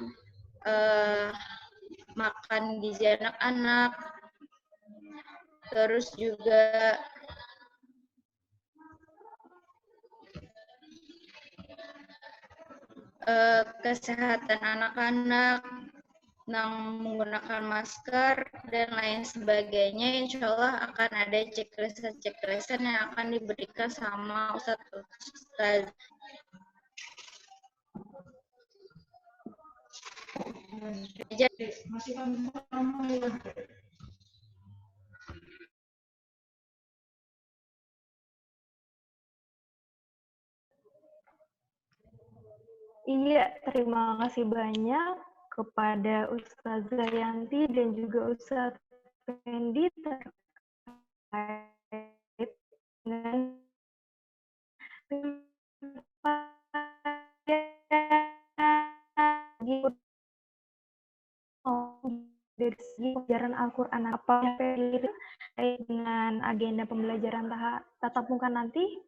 makan gizi anak-anak, terus juga kesehatan anak-anak, tentang menggunakan masker, dan lain sebagainya. Insya Allah akan ada checklist-checklist yang akan diberikan sama Ustaz. Iya, terima kasih banyak kepada Ustazah Yanti dan juga Ustaz Fendi terkait dengan dari segi pelajaran Al-Quran, apa terkait dengan agenda pembelajaran tatap muka nanti?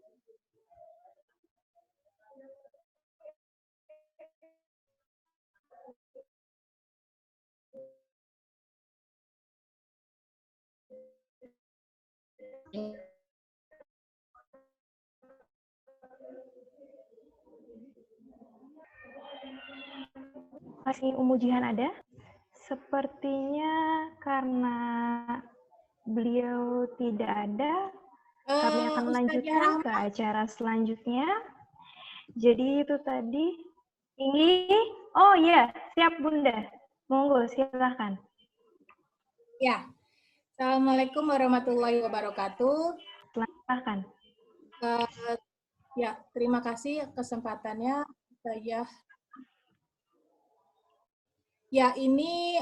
kasih Umu Jihan ada? Sepertinya karena beliau tidak ada, kami akan melanjutkan ke acara selanjutnya. Jadi itu tadi. Oh iya, siap Bunda. Monggo, silahkan. Ya, Assalamualaikum warahmatullahi wabarakatuh. Silahkan. Ya, terima kasih kesempatannya saya. Ya, ini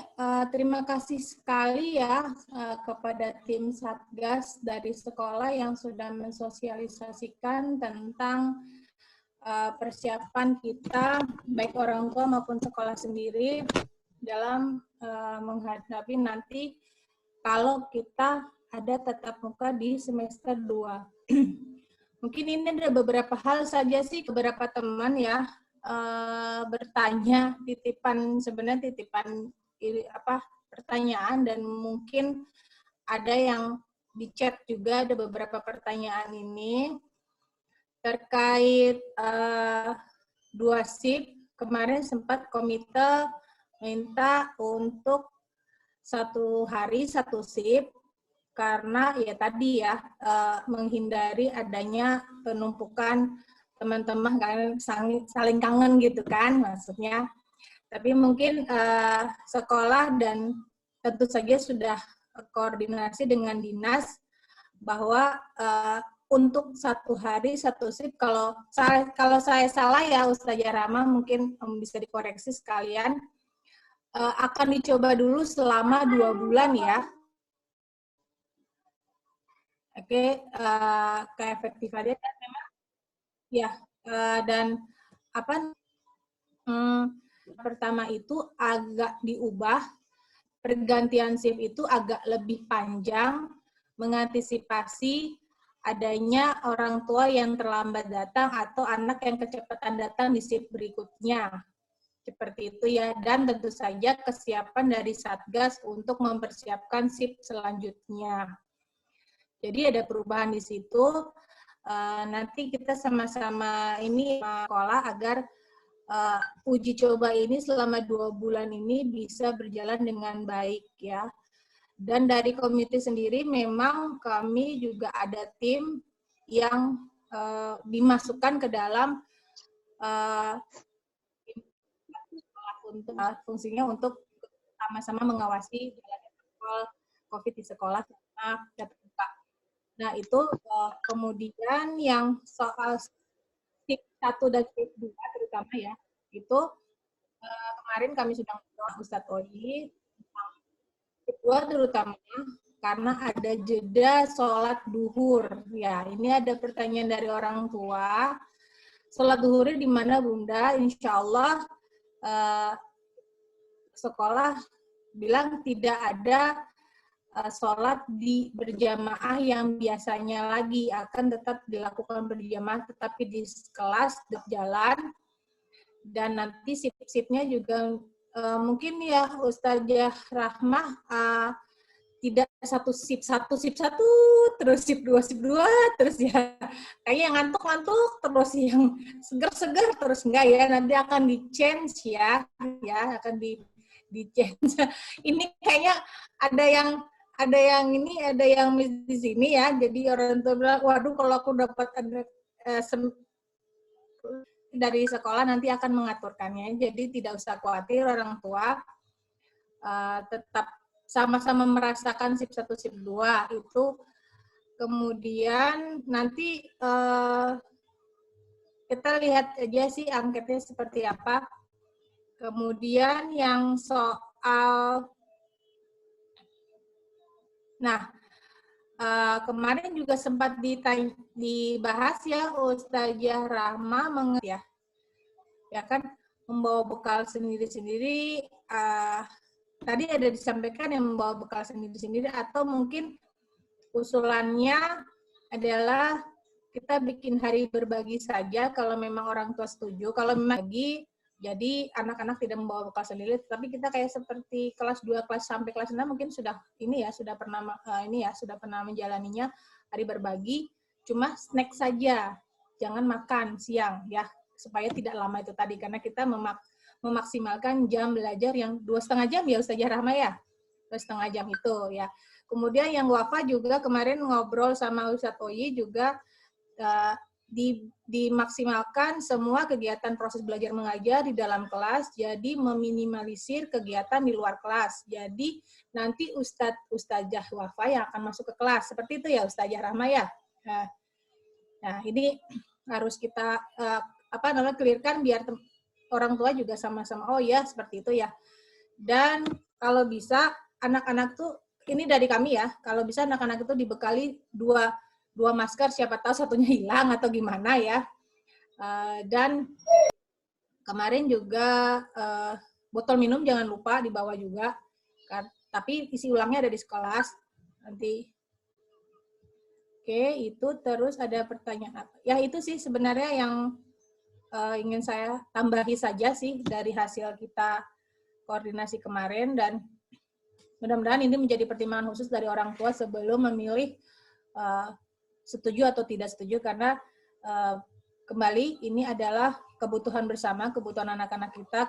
terima kasih sekali ya kepada tim Satgas dari sekolah yang sudah mensosialisasikan tentang persiapan kita, baik orang tua maupun sekolah sendiri, dalam menghadapi nanti kalau kita ada tatap muka di semester 2. Mungkin ini ada beberapa hal saja sih, beberapa teman ya, bertanya sebenarnya titipan pertanyaan, dan mungkin ada yang di chat juga ada beberapa pertanyaan ini terkait 2 shift. Kemarin sempat komite minta untuk 1 hari 1 shift karena ya tadi ya menghindari adanya penumpukan teman-teman kan saling kangen gitu kan maksudnya. Tapi mungkin sekolah dan tentu saja sudah koordinasi dengan dinas bahwa untuk 1 hari 1 shift, kalau saya salah ya Ustazah Rama mungkin bisa dikoreksi sekalian, akan dicoba dulu selama 2 bulan ya. Oke, keefektifannya memang ya, dan pertama itu agak diubah, pergantian shift itu agak lebih panjang, mengantisipasi adanya orang tua yang terlambat datang atau anak yang kecepatan datang di shift berikutnya. Seperti itu ya, dan tentu saja kesiapan dari Satgas untuk mempersiapkan shift selanjutnya. Jadi ada perubahan di situ. Nanti kita sama-sama ini sekolah agar uji coba ini selama 2 bulan ini bisa berjalan dengan baik ya. Dan dari komite sendiri memang kami juga ada tim yang dimasukkan ke dalam fungsinya untuk sama-sama mengawasi jalannya protokol COVID di sekolah selama tatap muka. Nah, itu kemudian yang soal shift 1 dan shift 2 terutama ya, itu kemarin kami sudah ngobrol Ustadz Oyi tentang shift 2 terutama karena ada jeda sholat duhur. Ya, ini ada pertanyaan dari orang tua. Sholat duhurnya di mana Bunda? Insya Allah sekolah bilang tidak ada sholat di berjamaah yang biasanya lagi, akan tetap dilakukan berjamaah tetapi di kelas berjalan, dan nanti shift-shiftnya juga mungkin ya Ustazah Rahmah tidak satu shift terus shift 2 terus ya kayaknya yang ngantuk terus, yang seger terus, enggak ya, nanti akan di change ya akan di change. Ini kayaknya ada yang miss di sini ya. Jadi orang tua bilang, waduh kalau aku dapat dari sekolah nanti akan mengaturkannya. Jadi tidak usah khawatir orang tua, tetap sama-sama merasakan shift 1, shift 2 itu. Kemudian nanti kita lihat aja sih angketnya seperti apa. Kemudian yang soal kemarin juga sempat dibahas ya Ustazah Rahma mengenai ya kan membawa bekal sendiri-sendiri. Tadi ada disampaikan yang membawa bekal sendiri-sendiri, atau mungkin usulannya adalah kita bikin hari berbagi saja kalau memang orang tua setuju. Kalau memang bagi, jadi anak-anak tidak membawa bekal sendiri, tapi kita kayak seperti kelas 2, kelas sampai kelas 6 mungkin sudah pernah menjalaninya hari berbagi, cuma snack saja, jangan makan siang ya, supaya tidak lama itu tadi, karena kita memaksimalkan jam belajar yang 2,5 jam ya Ustazah Rahma ya, 2,5 jam itu ya. Kemudian yang Wafa juga kemarin ngobrol sama Ustadz Oyi juga dimaksimalkan semua kegiatan proses belajar mengajar di dalam kelas, jadi meminimalisir kegiatan di luar kelas. Jadi nanti Ustazah Wafa yang akan masuk ke kelas, seperti itu ya Ustazah Rahma ya. Nah ini harus kita clear-kan biar orang tua juga sama-sama oh ya seperti itu ya. Dan kalau bisa anak-anak tuh ini dari kami ya, kalau bisa anak-anak itu dibekali dua masker, siapa tahu satunya hilang atau gimana ya. Dan kemarin juga botol minum jangan lupa dibawa juga, tapi isi ulangnya ada di sekolah nanti. Oke, itu terus ada pertanyaan apa? Ya itu sih sebenarnya yang ingin saya tambahi saja sih dari hasil kita koordinasi kemarin, dan mudah-mudahan ini menjadi pertimbangan khusus dari orang tua sebelum memilih setuju atau tidak setuju, karena kembali ini adalah kebutuhan bersama, kebutuhan anak-anak kita,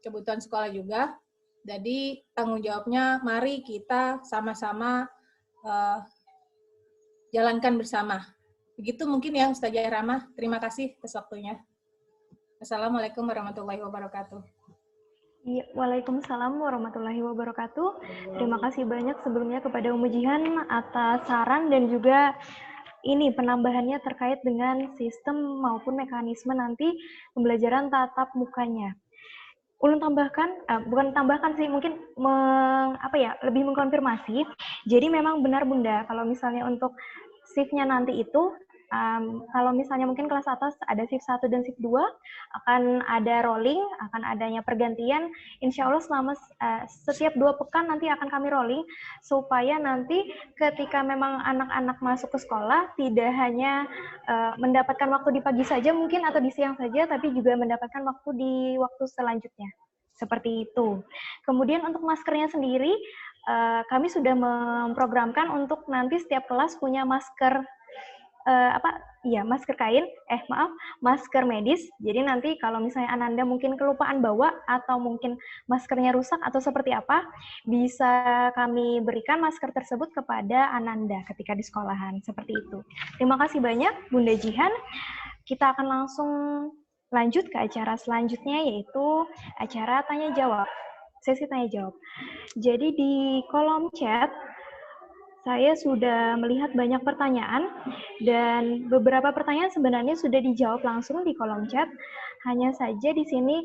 kebutuhan sekolah juga. Jadi tanggung jawabnya mari kita sama-sama jalankan bersama. Begitu mungkin ya Ustazah Rahma. Terima kasih atas waktunya. Assalamualaikum warahmatullahi wabarakatuh. Waalaikumsalam warahmatullahi wabarakatuh. Terima kasih banyak sebelumnya kepada Umu Jihan atas saran dan juga ini penambahannya terkait dengan sistem maupun mekanisme nanti pembelajaran tatap mukanya. Ulun tambahkan, bukan tambahkan sih, mungkin lebih mengkonfirmasi. Jadi memang benar Bunda, kalau misalnya untuk shift-nya nanti itu, kalau misalnya mungkin kelas atas ada shift 1 dan shift 2, akan ada rolling, akan adanya pergantian, insya Allah selama setiap 2 pekan nanti akan kami rolling, supaya nanti ketika memang anak-anak masuk ke sekolah, tidak hanya mendapatkan waktu di pagi saja mungkin, atau di siang saja, tapi juga mendapatkan waktu di waktu selanjutnya. Seperti itu. Kemudian untuk maskernya sendiri, kami sudah memprogramkan untuk nanti setiap kelas punya masker masker medis. Jadi nanti kalau misalnya Ananda mungkin kelupaan bawa atau mungkin maskernya rusak atau seperti apa, bisa kami berikan masker tersebut kepada Ananda ketika di sekolahan. Seperti itu. Terima kasih banyak Bunda Jihan. Kita akan langsung lanjut ke acara selanjutnya, yaitu acara tanya jawab. Sesi tanya jawab. Jadi di kolom chat saya sudah melihat banyak pertanyaan, dan beberapa pertanyaan sebenarnya sudah dijawab langsung di kolom chat. Hanya saja di sini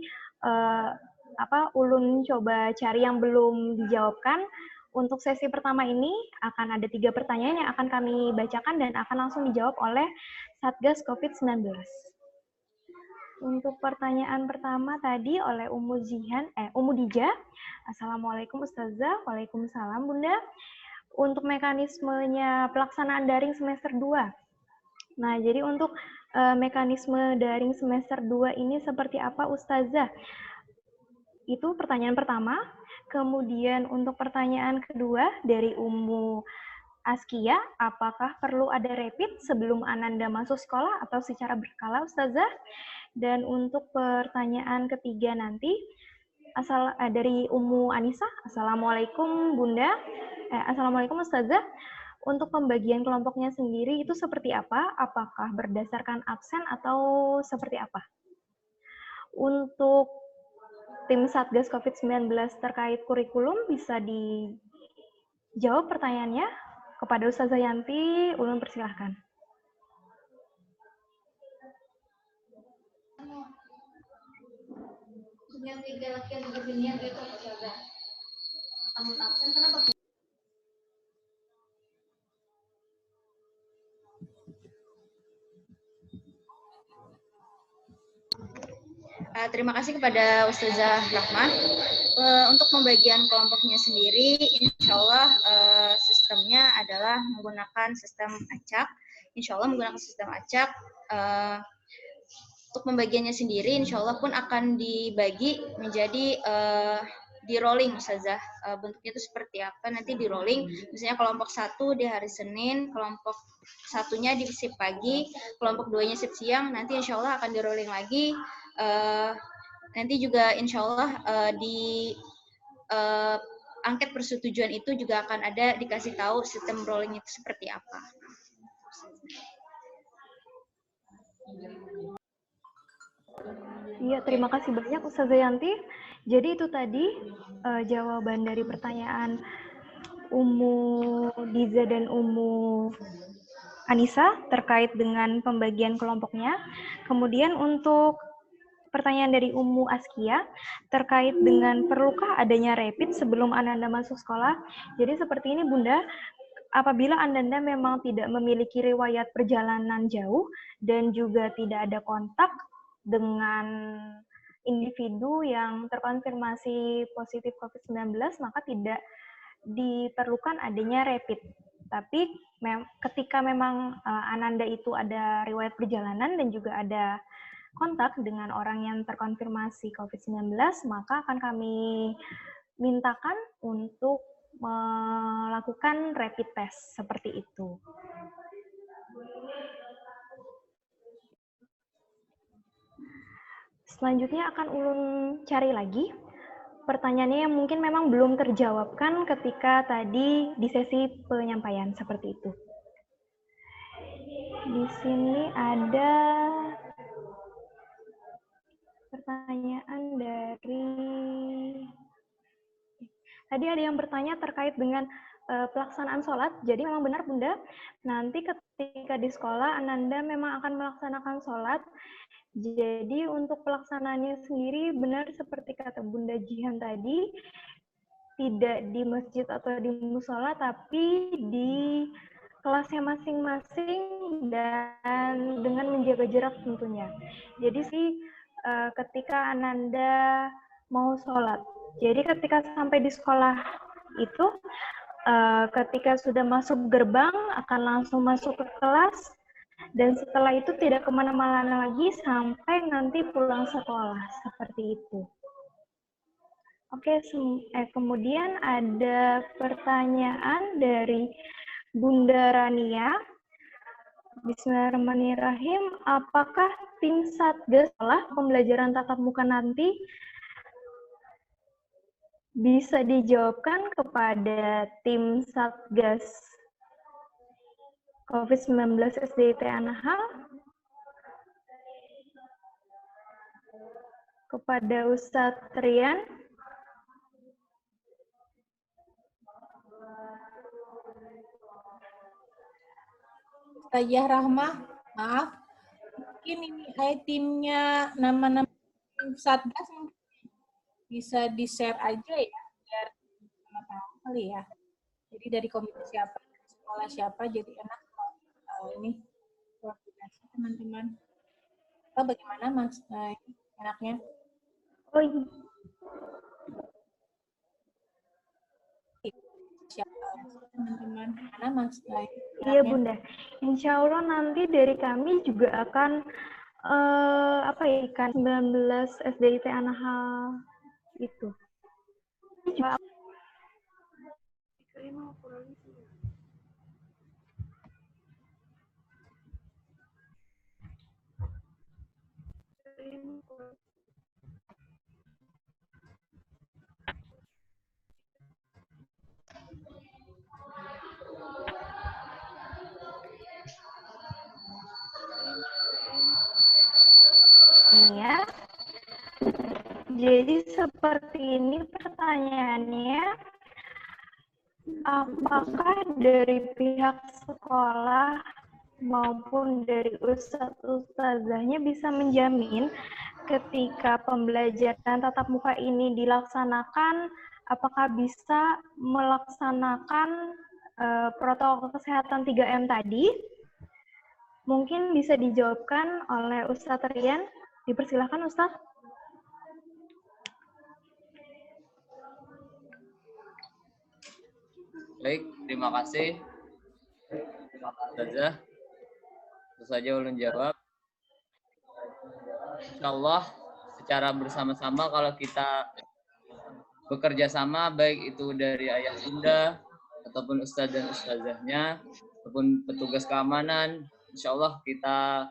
Ulun coba cari yang belum dijawabkan. Untuk sesi pertama ini akan ada 3 pertanyaan yang akan kami bacakan dan akan langsung dijawab oleh Satgas COVID-19. Untuk pertanyaan pertama tadi oleh Umu Dija. Assalamualaikum Ustazah. Waalaikumsalam Bunda. Untuk mekanismenya pelaksanaan daring semester 2. Nah, jadi untuk mekanisme daring semester 2 ini seperti apa Ustazah? Itu pertanyaan pertama. Kemudian untuk pertanyaan kedua dari Umu Askia, apakah perlu ada rapid sebelum Ananda masuk sekolah atau secara berkala Ustazah? Dan untuk pertanyaan ketiga nanti, dari Umu Anissa, Assalamualaikum Bunda. Assalamualaikum Ustazah. Untuk pembagian kelompoknya sendiri itu seperti apa? Apakah berdasarkan absen atau seperti apa? Untuk tim Satgas COVID-19 terkait kurikulum bisa dijawab pertanyaannya kepada Ustazah Yanti. Ulun persilahkan. Yang 3 laki yang beginian itu Ustazah. Namun absen kenapa? Terima kasih kepada Ustazah Rahma. Untuk pembagian kelompoknya sendiri, insya Allah sistemnya adalah menggunakan sistem acak. Insya Allah menggunakan sistem acak. Untuk pembagiannya sendiri, insya Allah pun akan dibagi menjadi di rolling, Ustazah. Bentuknya itu seperti apa? Nanti di rolling, misalnya kelompok 1 di hari Senin, kelompok 1-nya di shift pagi, kelompok 2-nya shift siang, nanti insya Allah akan di rolling lagi nanti juga insya Allah di angket persetujuan itu juga akan ada dikasih tahu sistem rolling itu seperti apa. Iya, terima kasih banyak Ustazah Yanti. Jadi itu tadi jawaban dari pertanyaan Ummu Diza dan Ummu Anissa terkait dengan pembagian kelompoknya. Kemudian untuk pertanyaan dari Ummu Askia terkait dengan perlukah adanya rapid sebelum Ananda masuk sekolah. Jadi seperti ini Bunda, apabila Ananda memang tidak memiliki riwayat perjalanan jauh dan juga tidak ada kontak dengan individu yang terkonfirmasi positif COVID-19, maka tidak diperlukan adanya rapid. Tapi ketika memang Ananda itu ada riwayat perjalanan dan juga ada kontak dengan orang yang terkonfirmasi COVID-19, maka akan kami mintakan untuk melakukan rapid test seperti itu. Selanjutnya akan ulun cari lagi pertanyaannya yang mungkin memang belum terjawabkan ketika tadi di sesi penyampaian seperti itu. Di sini ada pertanyaan dari tadi ada yang bertanya terkait dengan pelaksanaan sholat. Jadi memang benar Bunda, nanti ketika di sekolah Ananda memang akan melaksanakan sholat. Jadi untuk pelaksanaannya sendiri benar seperti kata Bunda Jihan tadi, tidak di masjid atau di musola, tapi di kelasnya masing-masing dan dengan menjaga jarak tentunya. Jadi sih ketika Ananda mau sholat, jadi ketika sampai di sekolah itu, ketika sudah masuk gerbang akan langsung masuk ke kelas, dan setelah itu tidak kemana-mana lagi sampai nanti pulang sekolah, seperti itu. Oke, kemudian ada pertanyaan dari Bunda Rania. Bismillahirrahmanirrahim, apakah tim Satgas setelah pembelajaran tatap muka nanti bisa dijawabkan kepada tim Satgas COVID-19 SDIT Anahal, kepada Ustadz Rian. Ustazah Rahmah, maaf, mungkin ini timnya nama-nama tim Satgas bisa di-share aja ya, biar sama tahu kali ya. Jadi dari komite siapa, sekolah siapa, jadi enak ini koordinasi teman-teman. Bagaimana Mas enaknya? Oh iya. Teman-teman, mana Mas? Iya Bunda, Insya Allah nanti dari kami juga akan kan 19 SDIT Anahal itu. Ya. Jadi seperti ini pertanyaannya, apakah dari pihak sekolah maupun dari ustadz-ustazahnya bisa menjamin ketika pembelajaran tatap muka ini dilaksanakan, apakah bisa melaksanakan protokol kesehatan 3M tadi? Mungkin bisa dijawabkan oleh Ustadz Rian. Dipersilakan Ustadz. Baik, terima kasih. Ustazah, terus saja ulun jawab. Insyaallah secara bersama-sama kalau kita bekerja sama, baik itu dari ayah bunda ataupun ustadz dan ustazahnya ataupun petugas keamanan, insyaallah kita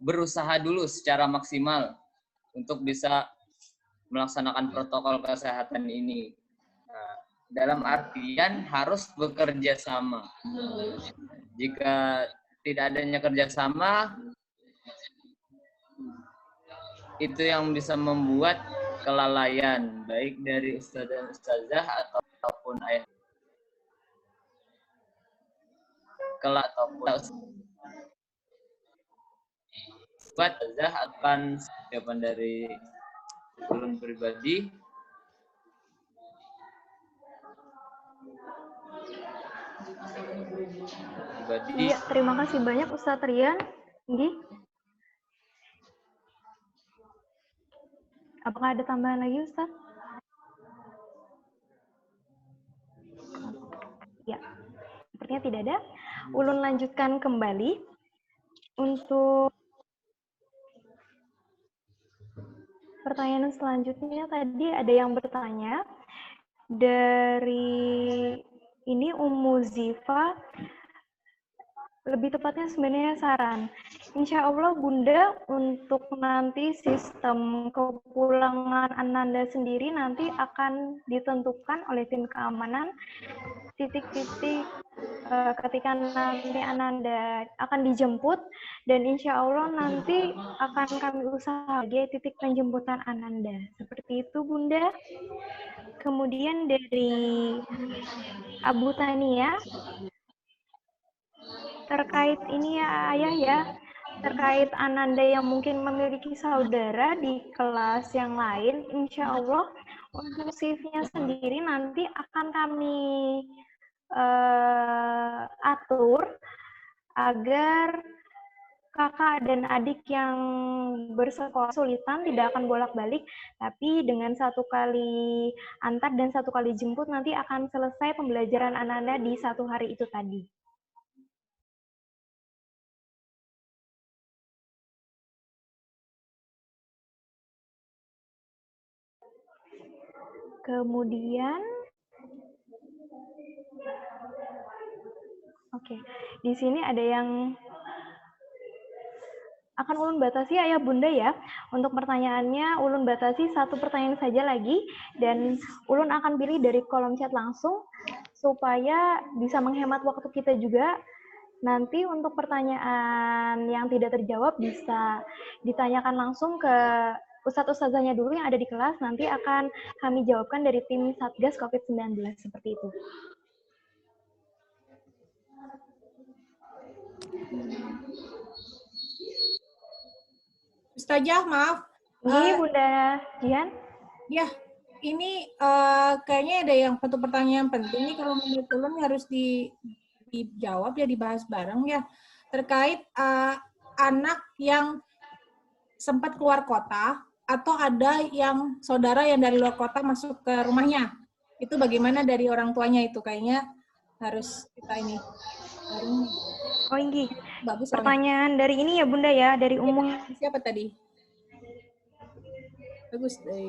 berusaha dulu secara maksimal untuk bisa melaksanakan protokol kesehatan ini. Nah, dalam artian harus bekerja sama. Jika tidak adanya kerjasama, itu yang bisa membuat kelalaian, baik dari ustadz dan ustazah ataupun ayah ataupun ustazah akan jawaban dari ulun pribadi. Iya, terima kasih banyak Ustadz Rian. Nggih. Apakah ada tambahan lagi Ustadz? Ya, sepertinya tidak ada. Ulun lanjutkan kembali. Untuk pertanyaan selanjutnya tadi ada yang bertanya dari ini Ummu Ziva, lebih tepatnya sebenarnya saran. Insya Allah Bunda untuk nanti sistem kepulangan Ananda sendiri nanti akan ditentukan oleh tim keamanan titik-titik ketika nanti Ananda akan dijemput, dan insya Allah nanti akan kami usahakan titik penjemputan Ananda. Seperti itu Bunda. Kemudian dari Abu Tania, terkait ini ya Ayah ya, terkait Ananda yang mungkin memiliki saudara di kelas yang lain, insya Allah untuk shift-nya sendiri nanti akan kami atur agar kakak dan adik yang bersekolah kesulitan tidak akan bolak-balik, tapi dengan satu kali antar dan satu kali jemput nanti akan selesai pembelajaran Ananda di satu hari itu tadi. Kemudian, oke, di sini ada yang akan ulun batasi Ayah Bunda ya. Untuk pertanyaannya, ulun batasi satu pertanyaan saja lagi, dan ulun akan pilih dari kolom chat langsung, supaya bisa menghemat waktu kita juga. Nanti untuk pertanyaan yang tidak terjawab bisa ditanyakan langsung ke Ustadz-ustazahnya dulu yang ada di kelas, nanti akan kami jawabkan dari tim Satgas COVID-19, seperti itu. Ustazah, maaf. Ini Bunda Jihan. Ya, ini kayaknya ada yang satu pertanyaan penting nih, kalau menurut ulun harus dijawab ya, dibahas bareng ya, terkait anak yang sempat keluar kota atau ada yang saudara yang dari luar kota masuk ke rumahnya. Itu bagaimana dari orang tuanya itu? Kayaknya harus kita ini. Oh Inggi, bagus. Pertanyaan dari ini ya Bunda ya, dari umum. Siapa tadi? Bagus deh.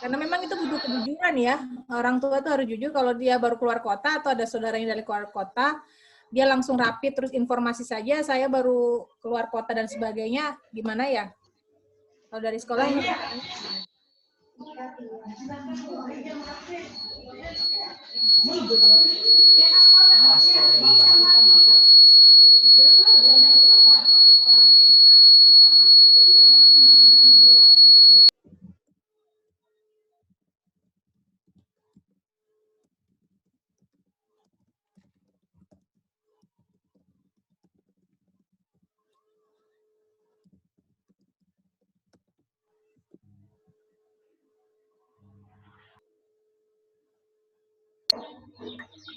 Karena memang itu butuh kejujuran ya. Orang tua itu harus jujur kalau dia baru keluar kota atau ada saudaranya dari keluar kota, dia langsung rapid terus informasi saja, saya baru keluar kota dan sebagainya, gimana ya? Kalau dari sekolah ini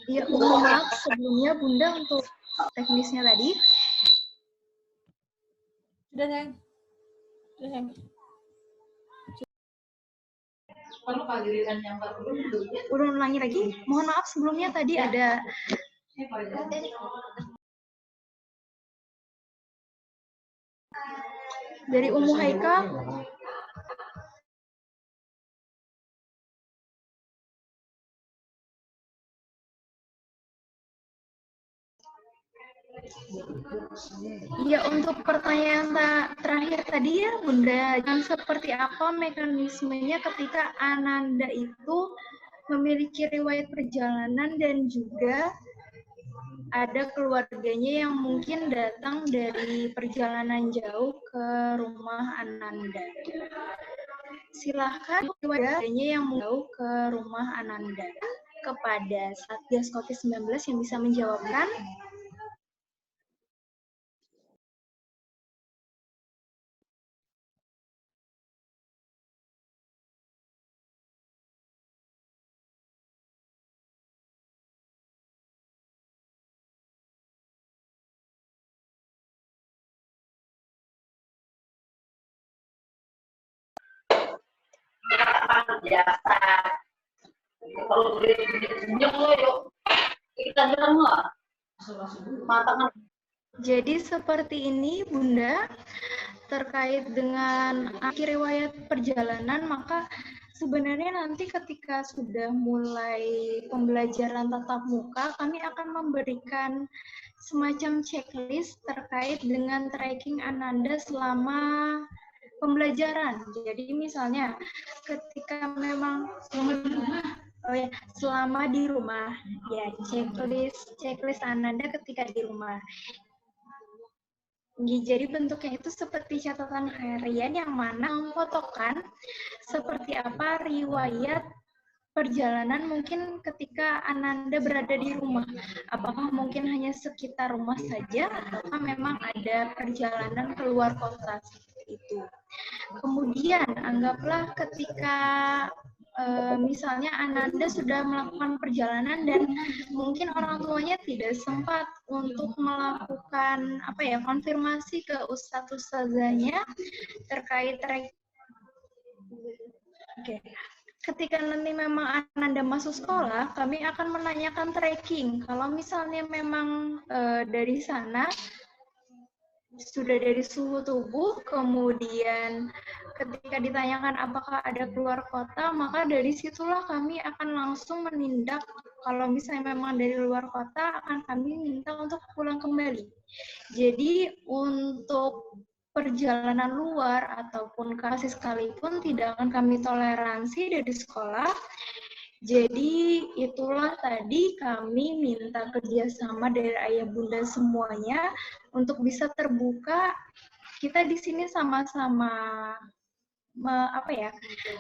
Ya, mohon maaf sebelumnya Bunda untuk teknisnya tadi. sudah sayang. Sudah sayang. Ulang ulangi lagi. Mohon maaf sebelumnya tadi ada dari Ummu Haika. Ya, untuk pertanyaan terakhir tadi ya Bunda, dan seperti apa mekanismenya ketika Ananda itu memiliki riwayat perjalanan dan juga ada keluarganya yang mungkin datang dari perjalanan jauh ke rumah Ananda. Silahkan keluarganya yang jauh ke rumah Ananda kepada Satgas COVID-19 yang bisa menjawabkan. Jadi seperti ini Bunda, terkait dengan akhir riwayat perjalanan, maka sebenarnya nanti ketika sudah mulai pembelajaran tatap muka, kami akan memberikan semacam checklist terkait dengan tracking Ananda selama pembelajaran. Jadi misalnya ketika memang selama di rumah, ya checklist Ananda ketika di rumah. Jadi bentuknya itu seperti catatan harian yang mana memfotokan seperti apa riwayat perjalanan mungkin ketika Ananda berada di rumah. Apakah mungkin hanya sekitar rumah saja ataukah memang ada perjalanan keluar kota seperti itu. Kemudian anggaplah ketika misalnya Ananda sudah melakukan perjalanan dan mungkin orang tuanya tidak sempat untuk melakukan konfirmasi ke ustadz ustazahnya terkait ketika nanti memang Ananda masuk sekolah, kami akan menanyakan tracking. Kalau misalnya memang dari sana sudah dari suhu tubuh, kemudian ketika ditanyakan apakah ada keluar kota, maka dari situlah kami akan langsung menindak. Kalau misalnya memang dari luar kota, akan kami minta untuk pulang kembali. Jadi untuk perjalanan luar ataupun kasih sekalipun tidak akan kami toleransi dari sekolah. Jadi itulah tadi kami minta kerjasama dari ayah bunda semuanya untuk bisa terbuka. Kita di sini sama-sama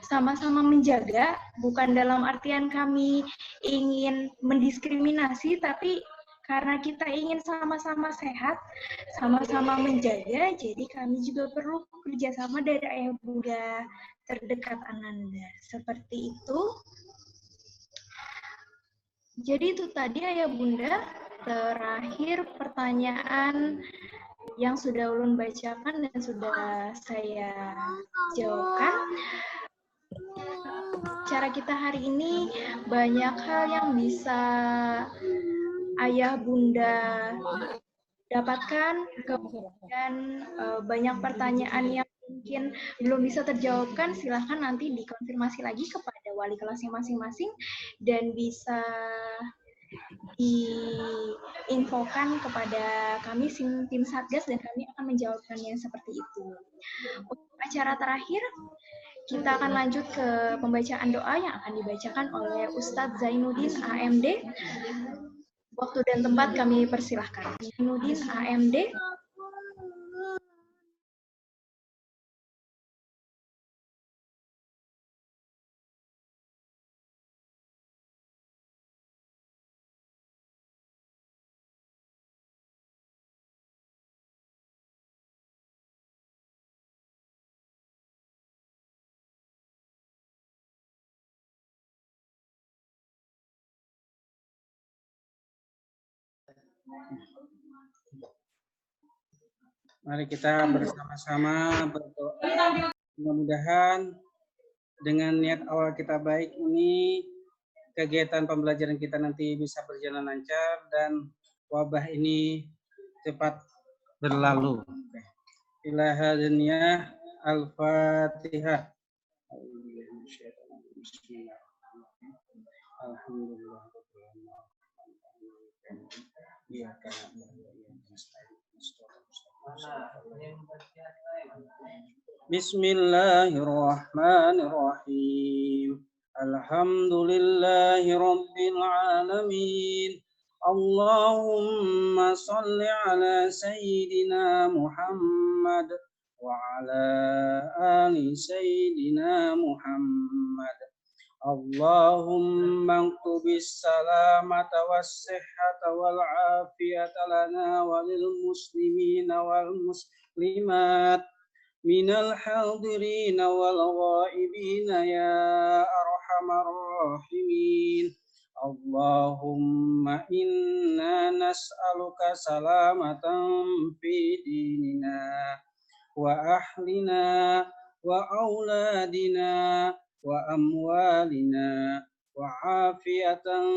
sama-sama menjaga, bukan dalam artian kami ingin mendiskriminasi, tapi karena kita ingin sama-sama sehat, sama-sama menjaga, jadi kami juga perlu kerjasama dari ayah bunda terdekat Ananda. Seperti itu. Jadi itu tadi ayah bunda, terakhir pertanyaan yang sudah ulun bacakan dan sudah saya jawabkan. Cara kita hari ini banyak hal yang bisa ayah bunda dapatkan, kemudian banyak pertanyaan yang mungkin belum bisa terjawabkan, silahkan nanti dikonfirmasi lagi kepada wali kelasnya masing-masing dan bisa diinfokan kepada kami tim Satgas dan kami akan menjawabkannya seperti itu. Untuk acara terakhir, kita akan lanjut ke pembacaan doa yang akan dibacakan oleh Ustadz Zainuddin AMD. Waktu dan tempat kami persilahkan. Zainuddin AMD. Mari kita bersama-sama berdoa. Mudah-mudahan dengan niat awal kita baik ini, kegiatan pembelajaran kita nanti bisa berjalan lancar dan wabah ini cepat berlalu. Ilahadaniyah Al-Fatihah. Alhamdulillah. Iya, Bismillahirrahmanirrahim. Alhamdulillahi Rabbil Alamin. Allahumma salli ala Sayyidina Muhammad wa ala ali Sayyidina Muhammad. Allahumma aktubis salamata was-sihhata wal-afiyata lana walil muslimina wal muslimat minal hadirina wal ghaibina ya arhamar rahimin. Allahumma inna nas'aluka salamatan fi dinina wa ahlina wa auladina wa amwalina wa afiyatan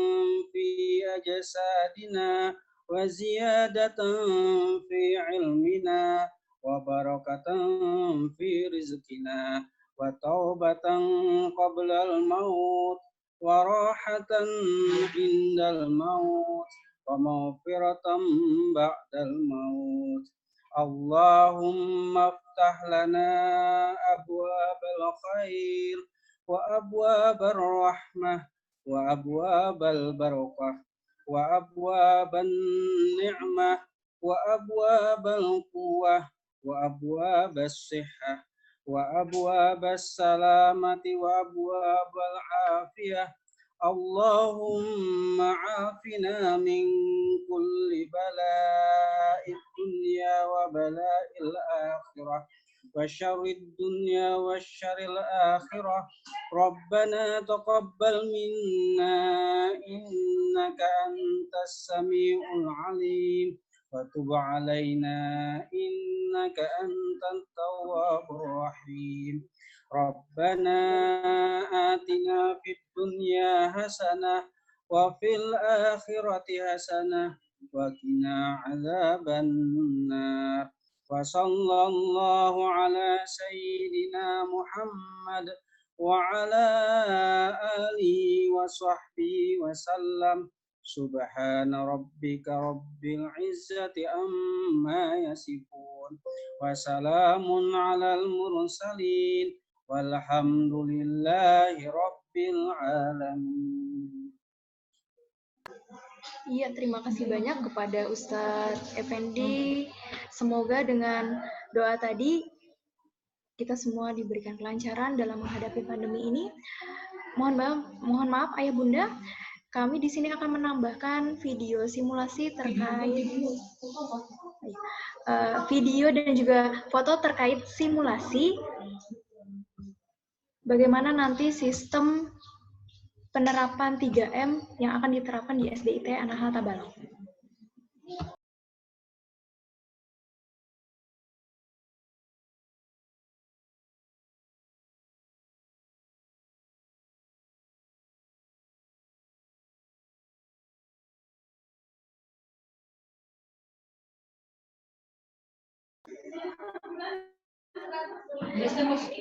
fi ajsadina wa ziyadatan fi ilmina wa barakatan fi rizqina wa taubatan qabla al-maut wa rahatan indal maut wa maghfiratan ba'dal maut. Allahumma aftah lana abwabal khair wa abwabal rahmah wa abwabal barakah wa abwaban ni'mah wa abwabal quwwah wa abwabas sihhah wa abwabas salamati wa abwabal afiyah. Allahumma afina min kulli bala'id dunya wa bala'il akhirah wa syarrid dunya wa syarril akhirah. Rabbana taqabbal minna innaka antas sami'ul alim wa tub alaina innaka antat tawwabur rahim. Rabbana atina fid dunya hasanah wa fil akhirati hasanah wa qina adzaban nar. Wa sallallahu ala sayyidina Muhammad wa ala alihi wa sahbihi wa sallam. Subhana rabbika rabbil izzati amma yasifun wa salamun alal mursalin walhamdulillahi rabbil alamin. Iya, terima kasih banyak kepada Ustadz Effendi. Semoga dengan doa tadi kita semua diberikan kelancaran dalam menghadapi pandemi ini. Mohon maaf Ayah Bunda, kami di sini akan menambahkan video simulasi terkait video dan juga foto terkait simulasi bagaimana nanti sistem penerapan 3M yang akan diterapkan di SDIT Anahal Tabalong.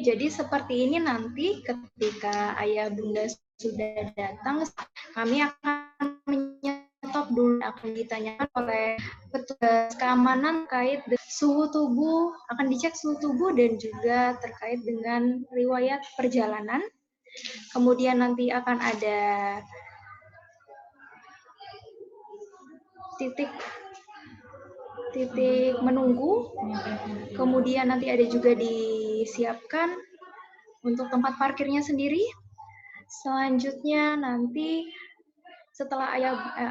Jadi seperti ini nanti ketika Ayah Bunda sudah datang, kami akan menyetop dulu, akan ditanyakan oleh petugas keamanan terkait suhu tubuh, akan dicek suhu tubuh dan juga terkait dengan riwayat perjalanan. Kemudian nanti akan ada titik menunggu, kemudian nanti ada juga disiapkan untuk tempat parkirnya sendiri. Selanjutnya nanti setelah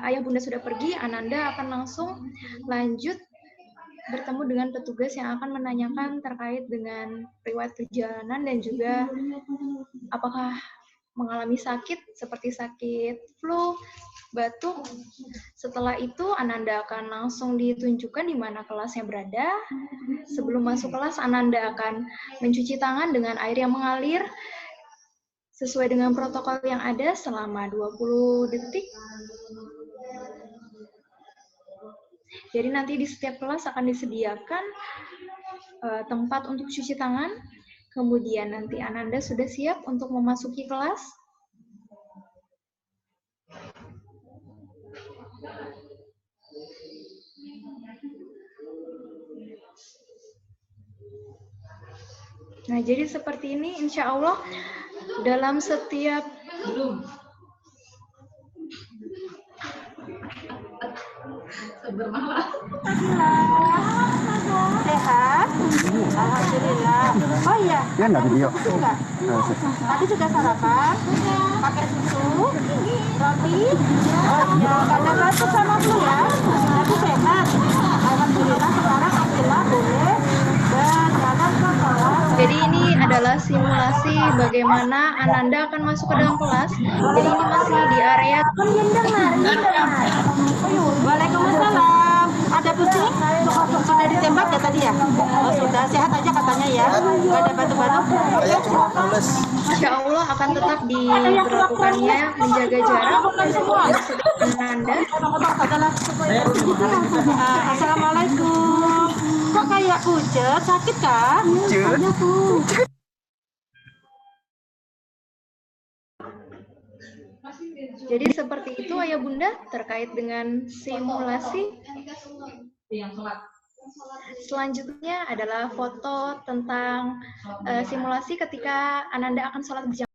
ayah bunda sudah pergi, Ananda akan langsung lanjut bertemu dengan petugas yang akan menanyakan terkait dengan riwayat perjalanan dan juga apakah mengalami sakit seperti sakit flu, batuk. Setelah itu Ananda akan langsung ditunjukkan di mana kelasnya berada. Sebelum masuk kelas, Ananda akan mencuci tangan dengan air yang mengalir sesuai dengan protokol yang ada selama 20 detik. Jadi nanti di setiap kelas akan disediakan tempat untuk cuci tangan. Kemudian nanti Ananda sudah siap untuk memasuki kelas. Nah, jadi seperti ini insya Allah dalam setiap Sehat? Alhamdulillah. Oh iya. Ya nggak video. Enggak. Tadi juga sarapan, pakai susu, roti. Oh iya, karena batuk sama flu ya. Tapi sehat. Alhamdulillah sekarang Akila boleh berjalan ke kelas. Jadi ini adalah simulasi bagaimana Ananda akan masuk ke dalam kelas. Jadi ini masih di area. Waalaikumsalam. Ada kucing? Sudah ditembak ya tadi ya? Oh sudah, sehat aja katanya ya. Nggak ada batu-batu. Saya cuma males. Insya Allah akan tetap diberlakukannya menjaga jarak untuk Ananda. Assalamualaikum. Kok kayak pucet? Sakit kah? Pucet. Jadi seperti itu Ayah Bunda terkait dengan simulasi. Selanjutnya adalah foto tentang simulasi ketika Ananda akan sholat berjamaah.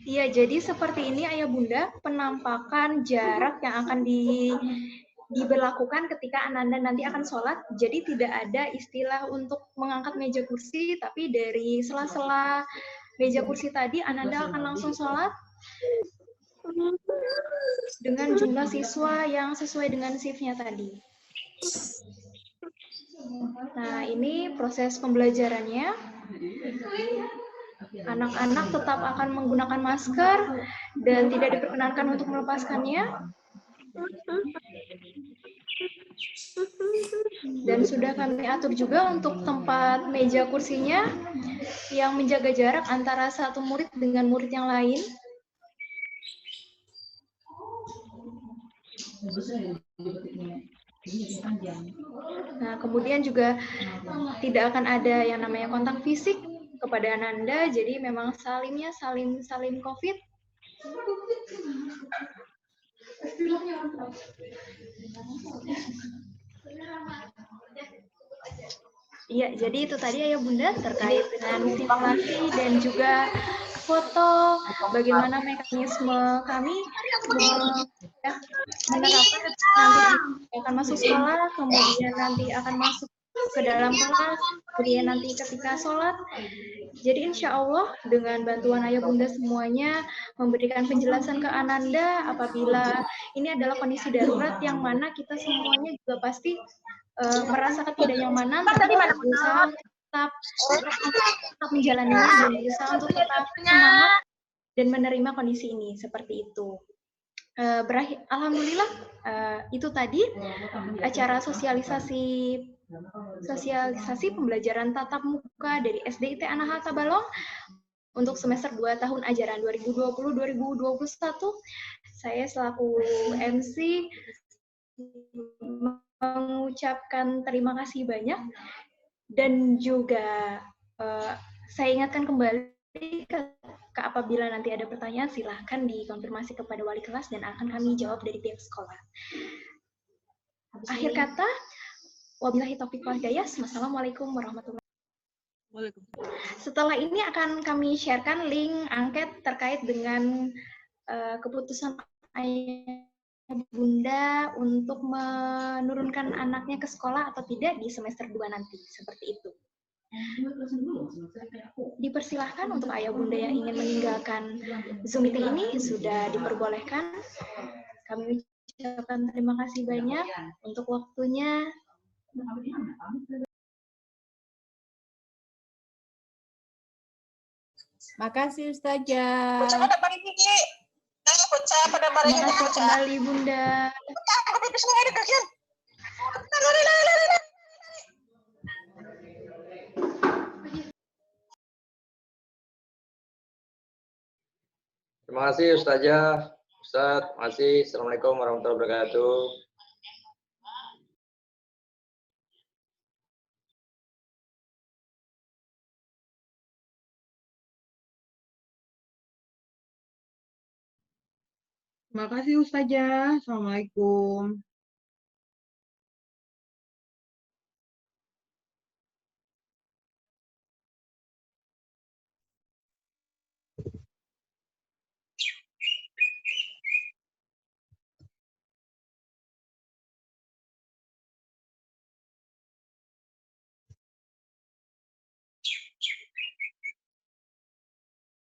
Iya, jadi seperti ini Ayah Bunda penampakan jarak yang akan diberlakukan ketika Ananda nanti akan sholat. Jadi tidak ada istilah untuk mengangkat meja kursi, tapi dari sela-sela meja kursi tadi Ananda akan langsung sholat dengan jumlah siswa yang sesuai dengan shift-nya tadi. Nah, ini proses pembelajarannya. Anak-anak tetap akan menggunakan masker dan tidak diperkenankan untuk melepaskannya. Dan sudah kami atur juga untuk tempat meja kursinya yang menjaga jarak antara satu murid dengan murid yang lain. Nah, kemudian juga tidak akan ada yang namanya kontak fisik kepada Ananda, jadi memang salimnya salim COVID. Iya, jadi itu tadi Ayah Bunda terkait dengan simulasi dan juga foto bagaimana mekanisme kami menerapkan nanti akan masuk sekolah, kemudian nanti akan masuk ke dalam kelas, kemudian nanti ketika sholat. Jadi insya Allah dengan bantuan Ayah Bunda semuanya memberikan penjelasan ke Ananda apabila ini adalah kondisi darurat yang mana kita semuanya juga pasti merasa ketidaknyamanan, tapi berusaha tetap menjalaninya dan berusaha untuk tetap semangat dan menerima kondisi ini seperti itu. Alhamdulillah itu tadi acara sosialisasi pembelajaran tatap muka dari SDIT Anaha Tabalong untuk semester 2 tahun ajaran 2020-2021. Saya selaku MC mengucapkan terima kasih banyak dan juga saya ingatkan kembali apabila nanti ada pertanyaan silahkan dikonfirmasi kepada wali kelas dan akan kami jawab dari pihak sekolah. Akhir kata, wabillahi taufiq wal hidayah. Wassalamualaikum warahmatullahi wabarakatuh. Setelah ini akan kami sharekan link angket terkait dengan keputusan Ayah Bunda untuk menurunkan anaknya ke sekolah atau tidak di semester 2 nanti. Seperti itu. Dipersilahkan untuk ayah bunda yang ingin meninggalkan Zoom meeting ini sudah diperbolehkan. Kami ucapkan terima kasih banyak untuk waktunya. Makasih Ustazah. Terima kasih kembali Bunda. Terima kasih Ustazah. Ustaz, terima kasih. Assalamualaikum warahmatullahi wabarakatuh. Terima kasih Ustazah. Assalamualaikum.